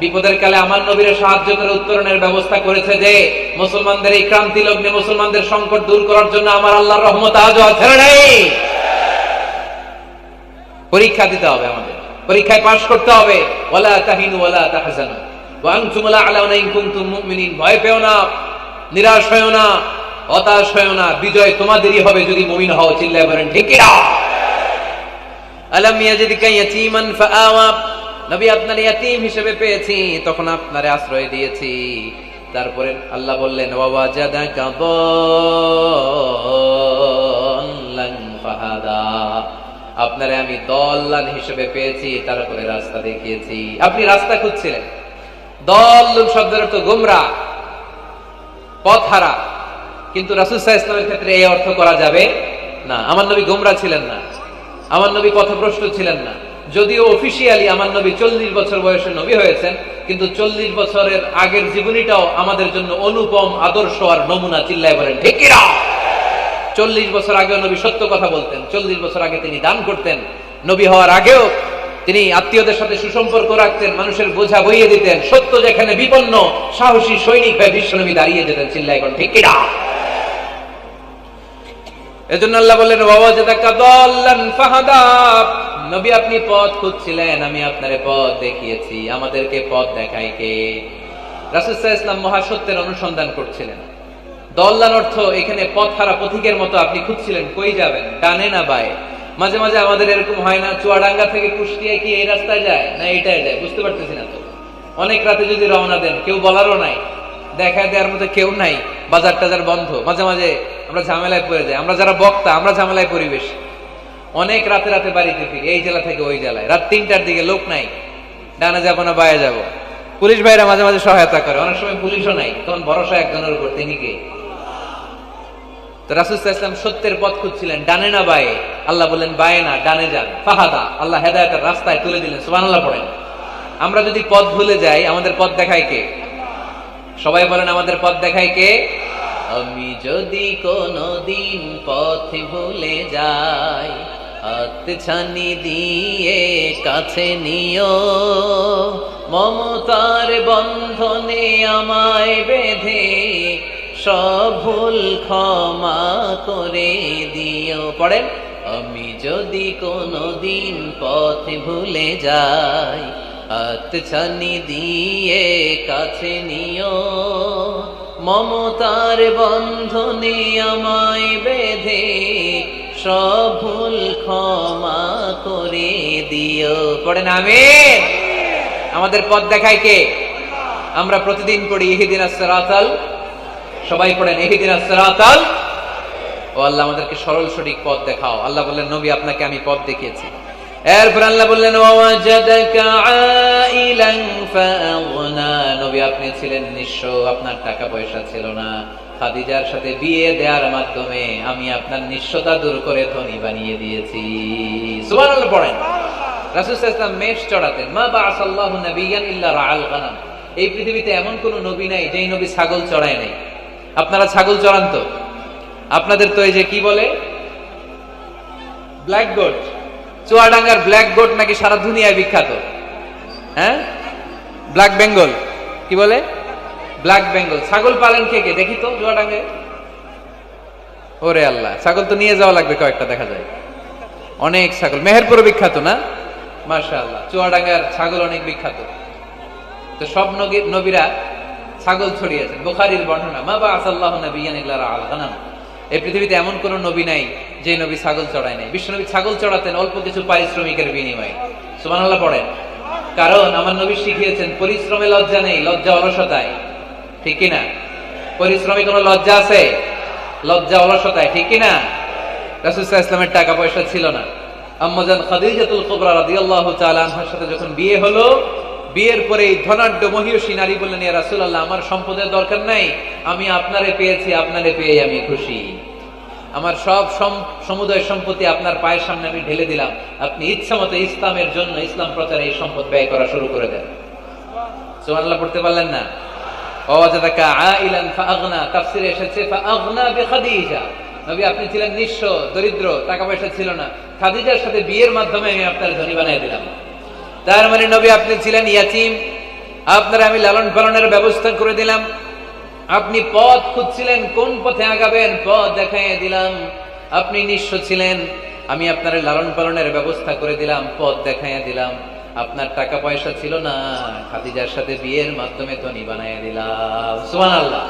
বিপদের কালে আমার নবীর সাহায্য করে উত্তরণের ব্যবস্থা করেছে যে মুসলমানদের এই ক্রান্তি লগ্নে মুসলমানদের সংকট দূর করার জন্য আমার আল্লাহর রহমত আজও আছে নাই? পরীক্ষা দিতে হবে, আমাদের পরীক্ষায় পাশ করতে হবে। ওয়ালা তাহিনু ওয়ালা তাহজানু ওয়া আনতুমুল আ'লাউনা ইন কুনতুম মুমিনিন, ভয় পেও না, নিরাশ হয়ো না, হতাশ হয়ো না, বিজয় তোমাদেরই হবে যদি মুমিন হও। চিল্লায় বলেন ঠিক কি না? আলাম ইয়াজিদিকা ইয়াতীমান ফাআওয়া, নবী আপনার ইয়াতীম হিসেবে পেয়েছি, তখন আপনারে আশ্রয় দিয়েছি। তারপরে আল্লাহ বললেন ওয়া ওয়াজাদাকা দাল্লান ফাহাদা, আপনারে আমি দল্লান হিসেবে পেয়েছি, তারপরে রাস্তা দেখিয়েছি। আপনি রাস্তা খুঁজছিলেন। দল্লুন শব্দের অর্থ গোমরা, পথহারা, কিন্তু রাসূল সাল্লাল্লাহু আলাইহি ওয়াসাল্লামের ক্ষেত্রে এই অর্থ করা যাবে না। আমার নবী গোমরা ছিলেন না, আমার নবী পথভ্রষ্ট ছিলেন না। যদিও অফিশিয়ালি আমার নবী 40 বছর বয়সে নবী হয়েছেন, কিন্তু 40 বছরের আগের জীবনীটাও আমাদের জন্য অনুপম আদর্শ আর নমুনা। চিল্লায় বলেন ঠিক কি না? 40 বছর আগেও নবী সত্য কথা বলতেন, 40 বছর আগে তিনি দান করতেন, নবী হওয়ার আগেও তিনি আত্মীয়দের সাথে সুসম্পর্ক রাখতেন, মানুষের বোঝা বইয়ে দিতেন, সত্য যেখানে বিপন্ন সাহসী সৈনিক হয়ে বিশ্বনবী দাঁড়িয়ে যেতেন। চিল্লায় বলেন ঠিক কি না? এজন্য আল্লাহ বললেন ওয়া ওয়াজাদাকা দাল্লান ফাহাদা, নবী আপনি পথ খুঁজছিলেন, আমি আপনারে পথ দেখিয়েছি। আমাদেরকে পথ দেখায় কে? রাসূল সাল্লাল্লাহু আলাইহি ওয়াসাল্লাম মহাসত্যের অনুসন্ধান করছিলেন। দল্লান অর্থ এখানে পথহারা পথিকের মতো আপনি খুঁজছিলেন, কই যাবেন, ডানে না বায়ে? মাঝে মাঝে আমাদের এরকম হয় না, চুয়াডাঙ্গা থেকে কুষ্টিয়া কি এই রাস্তায় যায় না এইটাই যায়, বুঝতে পারতেছি না তো। অনেক রাতে যদি রওনা দেন, কেউ বলারও নাই, দেখা দেওয়ার মতো কেউ নাই, বাজার টাজার বন্ধ, মাঝে মাঝে আমরা ঝামেলায় পড়ে যাই। আমরা যারা বক্তা আমরা ঝামেলায় পরিবেশ, অনেক রাতে রাতে বাড়িতে ফিরি, এই জেলা থেকে ওই জেলায়, রাত 3টার দিকে, লোক নাই, ডানে যাবো না বায়ে যাবো। পুলিশ ভাইরা মাঝে মাঝে সহায়তা করে, অনেক সময় পুলিশও নাই, তখন ভরসা একজনের উপর, তিনি কে? তো রাসূল সাল্লাল্লাহু আলাইহি ওয়াসাল্লাম সত্যের পথ খুঁজছিলেন, ডানে না বায়ে? আল্লাহ বললেন বায়ে না, ডানে যান। ফাহাদা, আল্লাহ হেদায়েতের রাস্তায় তুলে দিলেন। সুবহানাল্লাহ পড়েন। আমরা যদি পথ ভুলে যাই, আমাদের পথ দেখায় কে? সবাই বলেন আমাদের পথ দেখায় কে? আমি যদি কোনদিন পথ ভুলে যাই, হাতছানি দিয়ে কাছে নিও, মমতার বন্ধনে আমায় বেঁধে সব ভুল ক্ষমা করে দিও। পড়েন, আমি যদি কোনদিন পথ ভুলে যাই, হাতছানি দিয়ে কাছে নিও, মমতার বন্ধনে আমায় বেঁধে সব ভুল ক্ষমা করে দিও। পড়েন আমিন। আমাদের পথ দেখায় কে? আমরা প্রতিদিন পড়ি ইহদিনাস সিরাতাল, সবাই পড়েন ইহদিনাস সিরাতাল। ও আল্লাহ, আমাদেরকে সরল সঠিক পথ দেখাও। আল্লাহ বললেন, নবী আপনাকে আমি পথ দেখিয়েছি। এরপর আল্লাহ বললেন, ওয়াজাদাকা আইলান ফাআগনা, নবী আপনি ছিলেন নিঃস্ব, আপনার টাকা পয়সা ছিল না। খাদিজার সাথে বিয়ে দেওয়ার মাধ্যমে আমি আপনার নিঃস্বতা দূর করে ধনী বানিয়ে দিয়েছি। সুবহানাল্লাহ পড়েন। রাসূল সাল্লাল্লাহু আলাইহি ওয়াসাল্লাম মেষ চড়াতেন। মা বাআসাল্লাহু নাবিয়্যান ইল্লা রাআল গানাম, এই পৃথিবীতে এমন কোন নবী নাই যেই নবী ছাগল চড়ায় নাই। আপনারা ছাগল চড়ান তো? আপনাদের তো এই যে কি বলে ব্ল্যাক গোট, চুয়াডাঙ্গার ব্ল্যাক গোট নাকি সারা দুনিয়ায় বিখ্যাত। হ্যাঁ, ব্ল্যাক বেঙ্গল, কি বলে ব্ল্যাক বেঙ্গল। ছাগল পালেন কে কে দেখি তো চুয়াডাঙ্গায়? ওরে আল্লাহ, ছাগল তো নিয়ে যাওয়া লাগবে কয়েকটা, দেখা যায় অনেক ছাগল। মেহেরপুর বিখ্যাত না? মাশাআল্লাহ, চুয়াডাঙ্গার ছাগল অনেক বিখ্যাত। তো সব নবীরা ছাগল ছড়িয়েছেন। বুখারীর বর্ণনা, মা বাআসাল্লাহু নাবিয়্যান ইল্লা রাআল গানাম, এই পৃথিবীতে এমন কোন নবী নাই যে নবী ছাগল চড়ায় নাই। বিশ্বনবী ছাগল চড়াতেন অল্প কিছু পারিশ্রমিকের বিনিময়ে। সুবহানাল্লাহ পড়েন। কারণ আমার নবী শিখিয়েছেন, পরিশ্রমে লজ্জা নেই, লজ্জা অলসতায়। ঠিক কিনা? পরিশ্রমে কোনো লজ্জা আছে? লজ্জা অলসতায়, ঠিক কিনা? রাসূল সাল্লাল্লাহু আলাইহি ওয়াসাল্লামের টাকা পয়সা ছিল না। আম্মাজান খাদিজাতুল কুবরা রাদিয়াল্লাহু তাআলা আনহার সাথে যখন বিয়ে হলো, বিয়ের পরে ধনাঢ্য মহিয়সী নারী বললেন, ইয়া রাসূলুল্লাহ, আমার সম্পদের দরকার নাই, আমি আপনারে পেয়েছি, আপনারে পেয়ে আমি খুশি। আমার সব সমুদয় সম্পত্তি আপনার পায়ের সামনে আমি ঢেলে দিলাম, আপনি ইচ্ছা মতো ইসলামের জন্য, ইসলাম প্রচারে এই সম্পদ ব্যয় করা শুরু করে দেন। সুবহানাল্লাহ পড়তে পারলেন না? ওয়াজাদাকা আইলান ফাআগনা, তাফসিরে এসেছে ফাআগনা বিখাদিজা, নবী আপনি ছিলেন নিঃস্ব, দরিদ্র, টাকা পয়সা ছিল না, খাদিজার সাথে বিয়ের মাধ্যমে আমি আপনার ধনী বানিয়ে দিলাম। তার মানে নবী আপনি ছিলেন ইয়াতীম, আপনার আমি লালন পালনের ব্যবস্থা করে দিলাম। আপনি পথ খুঁজছিলেন, কোন পথে আগাবেন, পথ দেখাইয়ে দিলাম। আপনি নিঃস্ব ছিলেন, আমি আপনার লালন পালনের ব্যবস্থা করে দিলাম, পথ দেখাইয়ে দিলাম। আপনার টাকা পয়সা ছিল না, খাদিজার সাথে বিয়ের মাধ্যমে ধনী বানিয়ে দিলাম। সুবহানাল্লাহ।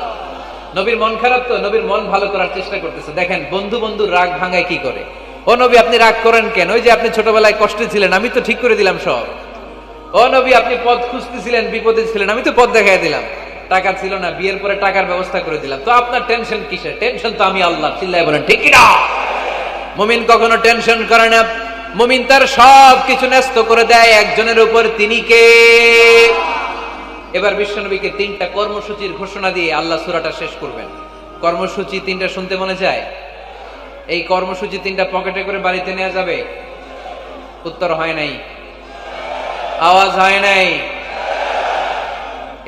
নবীর মন খারাপ তো, নবীর মন ভালো করার চেষ্টা করতেছে। দেখেন বন্ধু বন্ধুর রাগ ভাঙায় কি করে। ও নবী আপনি রাগ করেন কেন? ওই যে আপনি ছোটবেলায় কষ্টে ছিলেন, আমি তো ঠিক করে দিলাম সব। ও নবী আপনি পথ খুঁজতেছিলেন, বিপদে ছিলেন, আমি তো পথ দেখাই দিলাম। টাকা ছিল না, বিয়ের পরে টাকার ব্যবস্থা করে দিলাম। তো আপনার টেনশন কিসের? টেনশন তো আমি আল্লাহ। চিল্লায় বলেন ঠিক কি না? মুমিন কখনো টেনশন করে না। মুমিন তার সব কিছু ন্যস্ত করে দেয় একজনের উপর, তিনি কে? এবার বিশ্বনবীকে 3টা কর্মসূচির ঘোষণা দিয়ে আল্লাহ সূরাটা শেষ করবেন। কর্মসূচি 3টা শুনতে মনে যায়? এই কর্মসূচি 3টা পকেটে করে বাড়িতে নেওয়া যাবে? উত্তর হয় নাই, আওয়াজ হয় নাই।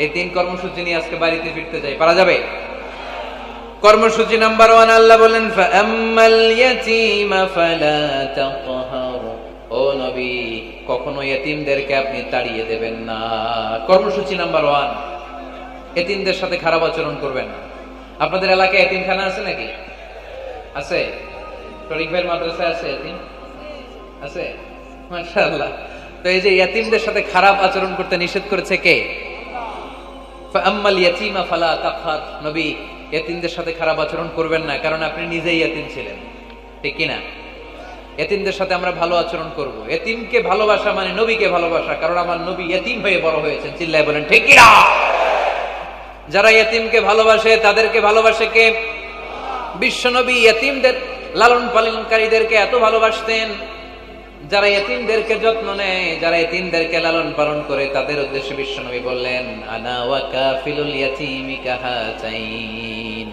এই 3 কর্মসূচি নিয়ে আজকে বাড়িতে ফিরতে যাই, পারা যাবে? কর্মসূচি নাম্বার 1, আল্লাহ বলেন ফাআম্মাল ইয়াতীমা ফালা তাকহার, ও নবী কখনো ইতিমদেরকে আপনি তাড়িয়ে দেবেন না। কর্মসূচি নাম্বার 1, ইতিমদের সাথে খারাপ আচরণ করবেন না। আপনাদের এলাকায় ইতিমখানা আছে নাকি? আছে? শরীফ ভাইয়ের মাদ্রাসায় আছে ইতিম? আছে? মাশাআল্লাহ। তো এই যে ইতিমদের সাথে খারাপ আচরণ করতে নিষেধ করেছে কে? ফাআম্মাল ইয়াতীমা ফালা তাকহার, নবী ইতিমদের সাথে খারাপ আচরণ করবেন না, কারণ আপনি নিজেই ইতিম ছিলেন। ঠিক কি না? ইতিমদের সাথে আমরা ভালো আচরণ করব। ইতিমকে ভালোবাসা মানে নবীকে ভালোবাসা, কারণ আমার নবী ইতিম হয়ে বড় হয়েছেন। চিল্লায় বলেন ঠিক কি না? যারা ইতিমকে ভালোবাসে তাদেরকে ভালোবাসে কে? বিশ্বনবী ইতিমদের লালন পালনকারীদেরকে এত ভালোবাসতেন, যারা ইতিমদেরকে যত্ন নেয়, যারা ইতিমদেরকে লালন পালন করে, তাদের উদ্দেশ্যে বিশ্বনবী বললেন আনা ওয়া কাফিলুল ইয়াতীমি কাহাতাইন,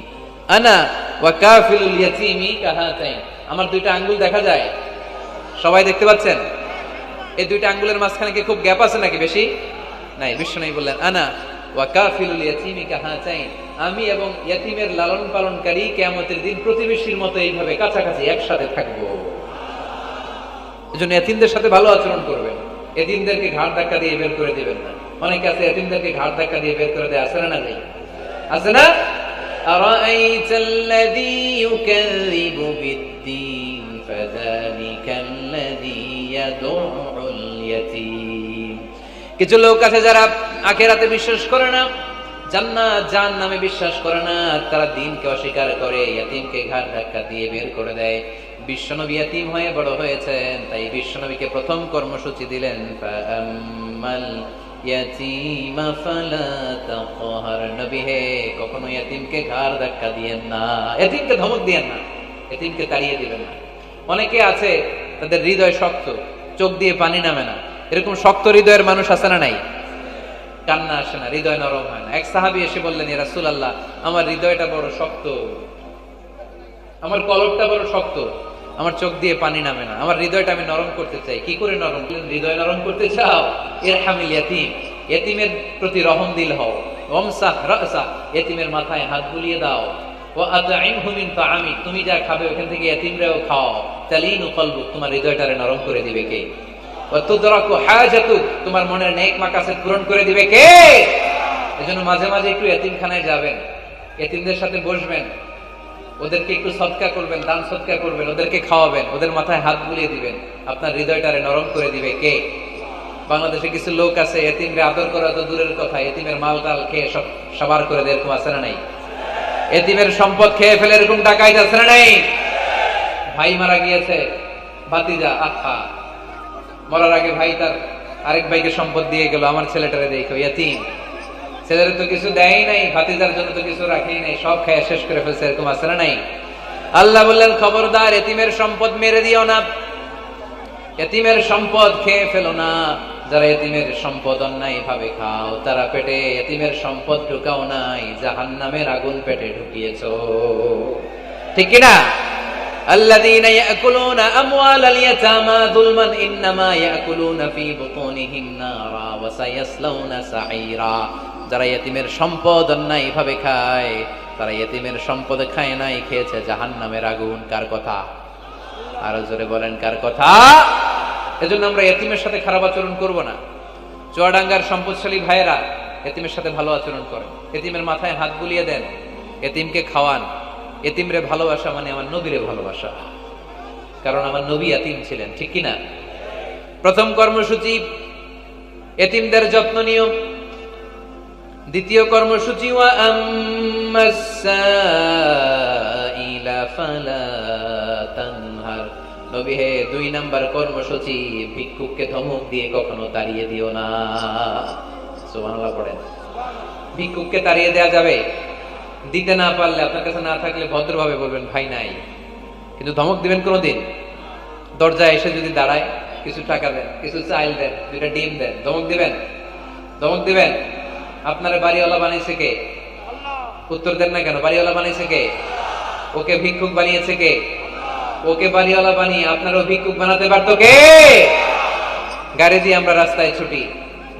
আনা ওয়া কাফিলুল ইয়াতীমি কাহাতাইন। আমার 2টা আঙ্গুল দেখা যায়, সবাই দেখতে পাচ্ছেন? এই 2টা আঙ্গুলের মাঝখানে কি খুব গ্যাপ আছে নাকি? বেশি নাই। বিশ্বনবী বললেন আনা ওয়া কাফিলুল ইয়াতীমি কাহাতাইন, আমি এবং ইতিমের লালন পালনকারী কিয়ামতের দিন প্রতিবেশীর মতো এইভাবে কাছাকাছি একসাথে থাকবো। এজন্য ইতিমদের সাথে ভালো আচরণ করবেন। ইতিমদেরকে ঘাড় ধাক্কা দিয়ে বের করে দিবেন না। অনেকে আছে ইতিমদেরকে ঘাড় ধাক্কা দিয়ে বের করে দেয়, আছে না? নেই? আছে না? আরাআইতাল্লাযী ইউকাযযিবু বিদ্দীন ফাযালিকাল্লাযী ইয়াদউল ইয়াতীম। কিছু লোক আছে যারা আখিরাতে বিশ্বাস করে না, জান্নাত জাহান্নামে বিশ্বাস করে না, তারা দ্বীনকে অস্বীকার করে, ইয়াতীমকে ঘাড় ধাক্কা দিয়ে বের করে দেয়। বিশ্বনবী ইয়াতীম হয়ে বড় হয়েছেন, তাই বিশ্বনবীকে প্রথম কর্মসূচি দিলেন ফাআম্মাল ইয়াতীমা ফালা তাকহার। নবী হে, কখনো ইয়াতীমকে ঘাড় ধাক্কা দিয়েন না, ইয়াতীমকে ধমক দিয়েন না, ইয়াতীমকে তাড়িয়ে দিবেন না। অনেকে আছে তাদের হৃদয় শক্ত, চোখ দিয়ে পানি নামে না, এরকম শক্ত হৃদয়ের মানুষ আছে না নাই? কান্না আসে না, হৃদয় নরম হয় না। এক সাহাবী এসে বললেন, ইয়া রাসূলুল্লাহ, আমার হৃদয়টা বড় শক্ত, আমার কলবটা বড় শক্ত, আমার চোখ দিয়ে পানি নামে না, আমার হৃদয়টা আমি নরম করতে চাই। কি করে নরম? হৃদয় নরম করতে চাও? ইরহামিল ইয়াতীম, ইয়াতীমের প্রতি রহম দিল হও। ওয়ামসাহ রাসা, ইয়াতীমের মাথায় হাত বুলিয়ে দাও। ওয়া আতঈমহু মিন তাআমি, তুমি যা খাবে ওখান থেকে ইয়াতীমরাও খাও। তালিনু কলবু, তোমার হৃদয়টারে নরম করে দিবে কে? ওয়া তুদরাকু হাজাতুক, তোমার মনের নেক মাকাসেদ পূরণ করে দিবে কে? এজন্য মাঝে মাঝে একটু ইয়াতীমখানায় যাবেন, ইয়াতীমদের সাথে বসবেন, ওদেরকে একটু সদকা করবেন, দান সদকা করবেন, ওদেরকে খাওয়াবেন, ওদের মাথায় হাত বুলিয়ে দিবেন, আপনার হৃদয়টারে নরম করে দিবে কে? বাংলাদেশে কিছু লোক আছে, এতিমরে আদর করা তো দূরের কথা, এতিমের মাল টাল খেয়ে সব সাবার করে দেয়, এরকম আছে না নাই? এতিমের সম্পদ খেয়ে ফেলে এরকম ডাকাইত আছে না নাই? ভাই মারা গিয়েছে, ভাতিজা আহা, মরার আগে ভাই তার আরেক ভাইকে সম্পদ দিয়ে গেল, আমার ছেলেটারে দেখো এতিম, ছেলের তো কিছু দেয় নাই, ভাতিজার জন্য তো কিছু রাখেই নাই, সব খেয়ে শেষ করে ফেলছে, এরকম আছে না নাই? আল্লাহ বললেন, খবরদার, এতিমের সম্পদ মেরে দিও না, এতিমের সম্পদ খেয়ে ফেলো না। যারা এতিমের সম্পদ অন্যায় ভাবে খাও, তারা পেটে এতিমের সম্পদ ঢুকাও নাই, জাহান্নামের আগুন পেটে ঢুকিয়েছো, ঠিক কি না? আল্লাযীনা ইয়াকুলুনা আমওয়ালাল ইয়াতামা যুলমান ইন্নামা ইয়াকুলুনা ফী বুতুনিহিম নারা ওয়া সায়াসলাউনা সাঈরা। যারা এতিমের সম্পদ অন্যায় ভাবে খায়, তারা এতিমের সম্পদ খায় নাই, খেয়েছে জাহান্নামের আগুন। কার কথা? আরো জোরে বলেন, কার কথা? এজন্য আমরা এতিমের সাথে খারাপ আচরণ করব না। চুয়াডাঙ্গার সম্পদশালী ভাইয়েরা এতিমের সাথে ভালো আচরণ করেন, এতিমের মাথায় হাত বুলিয়ে দেন, এতিমকে খাওয়ান। এতিমরে ভালোবাসা মানে আমার নবীরে ভালোবাসা, কারণ আমার নবী এতিম ছিলেন, ঠিক কি না? প্রথম কর্মসূচি এতিমদের যত্ন নিও। দ্বিতীয় কর্মসূচি ওয়া আম্মাস সাইলা ফালা তানহার। নবী হে, 2 নাম্বার কর্মসূচি, ভিক্ষুককে ধমক দিয়ে কখনো তাড়িয়ে দিও না। সুবহানাল্লাহ পড়েন। ভিক্ষুককে তাড়িয়ে দেয়া যাবে? দিতে না পারলে, আপনার কাছে না থাকলে ভদ্রভাবে বলবেন ভাই নাই, কিন্তু ধমক দিবেন কোনদিন? দরজায় এসে যদি দাঁড়ায়, কিছু টাকা দেন, কিছু চাইল দেন, 2টা ডিম দেন, ধমক দিবেন? ধমক দিবেন? আপনারা বাড়িওয়ালা বানিয়েছে কে? উত্তর দেন না কেন? বাড়িওয়ালা বানিয়েছে কে? ওকে ভিক্ষুক বানিয়েছে কে? ওকে বাড়িওয়ালা বানিয়ে আপনারও ভিক্ষুক বানাতে পারতো কে? গাড়ি দিয়ে আমরা রাস্তায় ছুটি,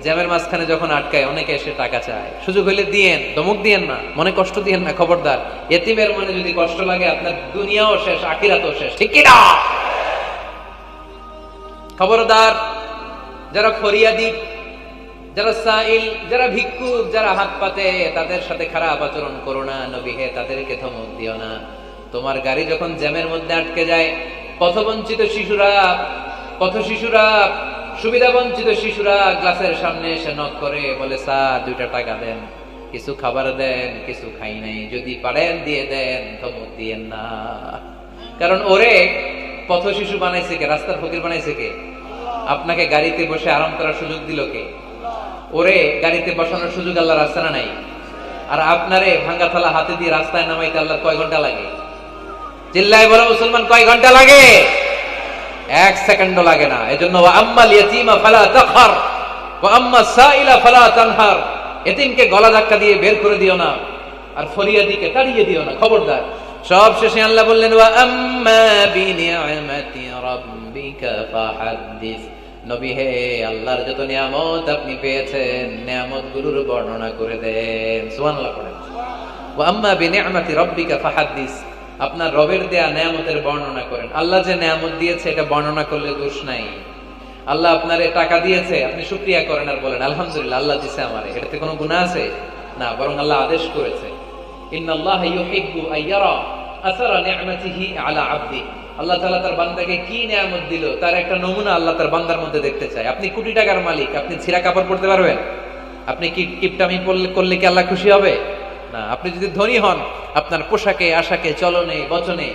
জ্যামের মাঝখানে যখন আটকায়, অনেকে এসে টাকা চায়, সুযোগ হইলে দিয়েন, ধমক দিয়েন না, মনে কষ্ট দিয়েন না, খবরদার। এতিমের মনে যদি কষ্ট লাগে, আপনার দুনিয়াও শেষ, আখিরাতও শেষ, ঠিক কি না? খবরদার। যারা ফরিয়াদি, যারা সাইল, যারা ভিক্ষুক, যারা হাত পাতে, তাদের সাথে খারাপ আচরণ করো না। নবী হে, তাদেরকে ধমক দিও না। তোমার গাড়ি যখন জ্যামের মধ্যে আটকে যায়, পথবঞ্চিত শিশুরা, পথ শিশুরা, সুবিধা বঞ্চিত শিশুরা গ্লাসের সামনে এসে নক করে, বলে স্যার 2টা টাকা দেন, কিছু খাবার দেন, কিছু খাই নাই, যদি পারেন দিয়ে দেন, ধমক দিয়েন না। কারণ ওরে পথ শিশু বানাইছে কে? রাস্তার ফকির বানাইছে কে? আপনাকে গাড়িতে বসে আরাম করার সুযোগ দিল কে? ওরে গাড়িতে বসানোর সুযোগ আল্লাহর রাস্তা না নাই? আর আপনারে ভাঙ্গা থালা হাতে দিয়ে রাস্তায় নামাইতে আল্লাহর কয় ঘন্টা লাগে? চিল্লায় বলো মুসলমান, কয় ঘন্টা লাগে? 1 সেকেন্ডও লাগে না। এজন্য ওয়া আম্মাল ইয়াতীমা ফালা তাকহার ওয়া আম্মাস সাইলা ফালা তানহার। এতিমকে গলা ধাক্কা দিয়ে বের করে দিও না, আর ফরিয়াদিকে তাড়িয়ে দিও না, খবরদার। সব শেষে আল্লাহ বললেন, ওয়া আম্মা বিনিআমাতি রাব্বিকা ফাহাদ্দিস। নবী হে, আল্লাহর যত নিয়ামত আপনি পেয়েছেন, নিয়ামতগুলোর বর্ণনা করে দেন। সুবহানাল্লাহ পড়েন। ওয়া আম্মা বিনিআমাতি রাব্বিকা ফাহাদ্দিস, আপনার রবের দেয়া নিয়ামতের বর্ণনা করেন। আল্লাহ যে নিয়ামত দিয়েছে এটা বর্ণনা করলে দোষ নাই। আল্লাহ আপনারে টাকা দিয়েছে, আপনি শুকরিয়া করেন আর বলেন আলহামদুলিল্লাহ, আল্লাহ দিয়েছে আমারে, এটাতে কোনো গুনাহ আছে? না, বরং আল্লাহ আদেশ করেছে ইন্নাল্লাহা ইউহিব্বু আইয়ারা আসারা নি'মাতিহি আলা আবদি। আল্লাহ তাআলা তার বান্দাকে কি নিয়ামত দিল তার একটা নমুনা আল্লাহ তার বান্দার মধ্যে দেখতে চায়। আপনি কোটি টাকার মালিক, আপনি ছিঁড়া কাপড় পরতে পারবেন? আপনি কি কিপটামি করলে কি আল্লাহ খুশি হবে? না। আপনি যদি ধনী হন, আপনার পোশাকে, আশাকে, চলনে, বচনে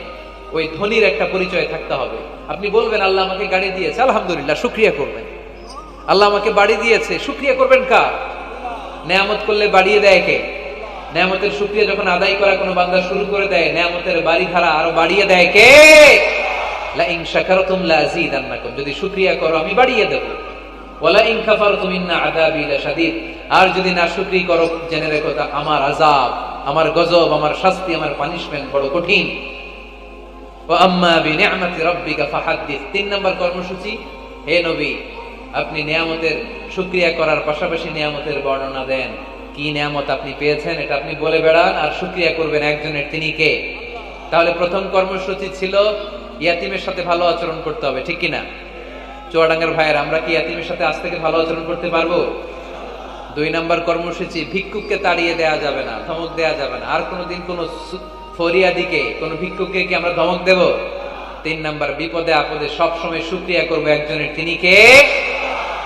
ওই ধনীর একটা পরিচয় থাকতে হবে। আপনি বলবেন আল্লাহ আমাকে গাড়ি দিয়েছে, আলহামদুলিল্লাহ, শুকরিয়া করবেন। আল্লাহ আমাকে বাড়ি দিয়েছে, শুকরিয়া করবেন কার? নেয়ামত করলে বাড়িয়ে দেয় কে? নেয়ামতের শুকরিয়া যখন আদায় করা কোনো বান্দা শুরু করে দেয়, নেয়ামতের বাড়ি ধারা আরো বাড়িয়ে দেয় কে? লা ইন শাকারতুম লা আযীদান্নাকুম, যদি শুকরিয়া করো আমি বাড়িয়ে দেব। ওয়ালা ইন কাফারতুম ইন্না আযাবি লাশাদীদ, আর যদি না শুকরি করো জেনে রেখো তা আমার আযাব, আমার গজব, আমার শাস্তি, আমার পানিশমেন্ট বড় কঠিন। ওয়া আম্মা বিনি'মাতি রাব্বিকা ফাহাদ্দিস। 3 নম্বর কর্মসূচি, হে নবী আপনি নিয়ামতের শুকরিয়া করার পাশাপাশি নিয়ামতের বর্ণনা দেন। কি নিয়ামত আপনি পেয়েছেন এটা আপনি বলে বেড়ান, আর শুকরিয়া করবেন একজনের, তিনি কে? তাহলে প্রথম কর্মসূচি ছিল ইয়াতিমের সাথে ভালো আচরণ করতে হবে, ঠিক কিনা? চুয়াডাঙ্গার ভাইয়ের, আমরা কি ইয়াতিমের সাথে আজ থেকে ভালো আচরণ করতে পারবো? 2 নম্বর কর্মসূচি, ভিক্ষুককে তাড়িয়ে দেয়া যাবে না, ধমক দেয়া যাবে না। আর কোনোদিন কোনো ফরিয়াদিকে, কোনো ভিক্ষুককে কি আমরা ধমক দেব? 3 নম্বর, বিপদে আপদে সবসময় শুকরিয়া করবো একজনের, তিনি কে?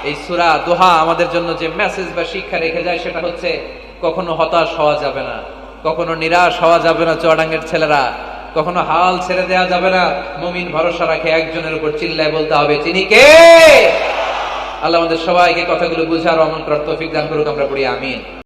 এই সূরা দোহা আমাদের জন্য যে মেসেজ বা শিক্ষা রেখে যায় সেটা হচ্ছে কখনো হতাশ হওয়া যাবে না, কখনো নিরাশ হওয়া যাবে না। চুয়াডাঙ্গের ছেলেরা, কখনো হাল ছেড়ে দেওয়া যাবে না। মুমিন ভরসা রাখে একজনের উপর, চিল্লায় বলতে হবে তিনি কে? আল্লাহ আমাদের সবাইকে কথাগুলো বুঝার আমল করার তৌফিক দান করুক। আমরা পড়ি আমিন।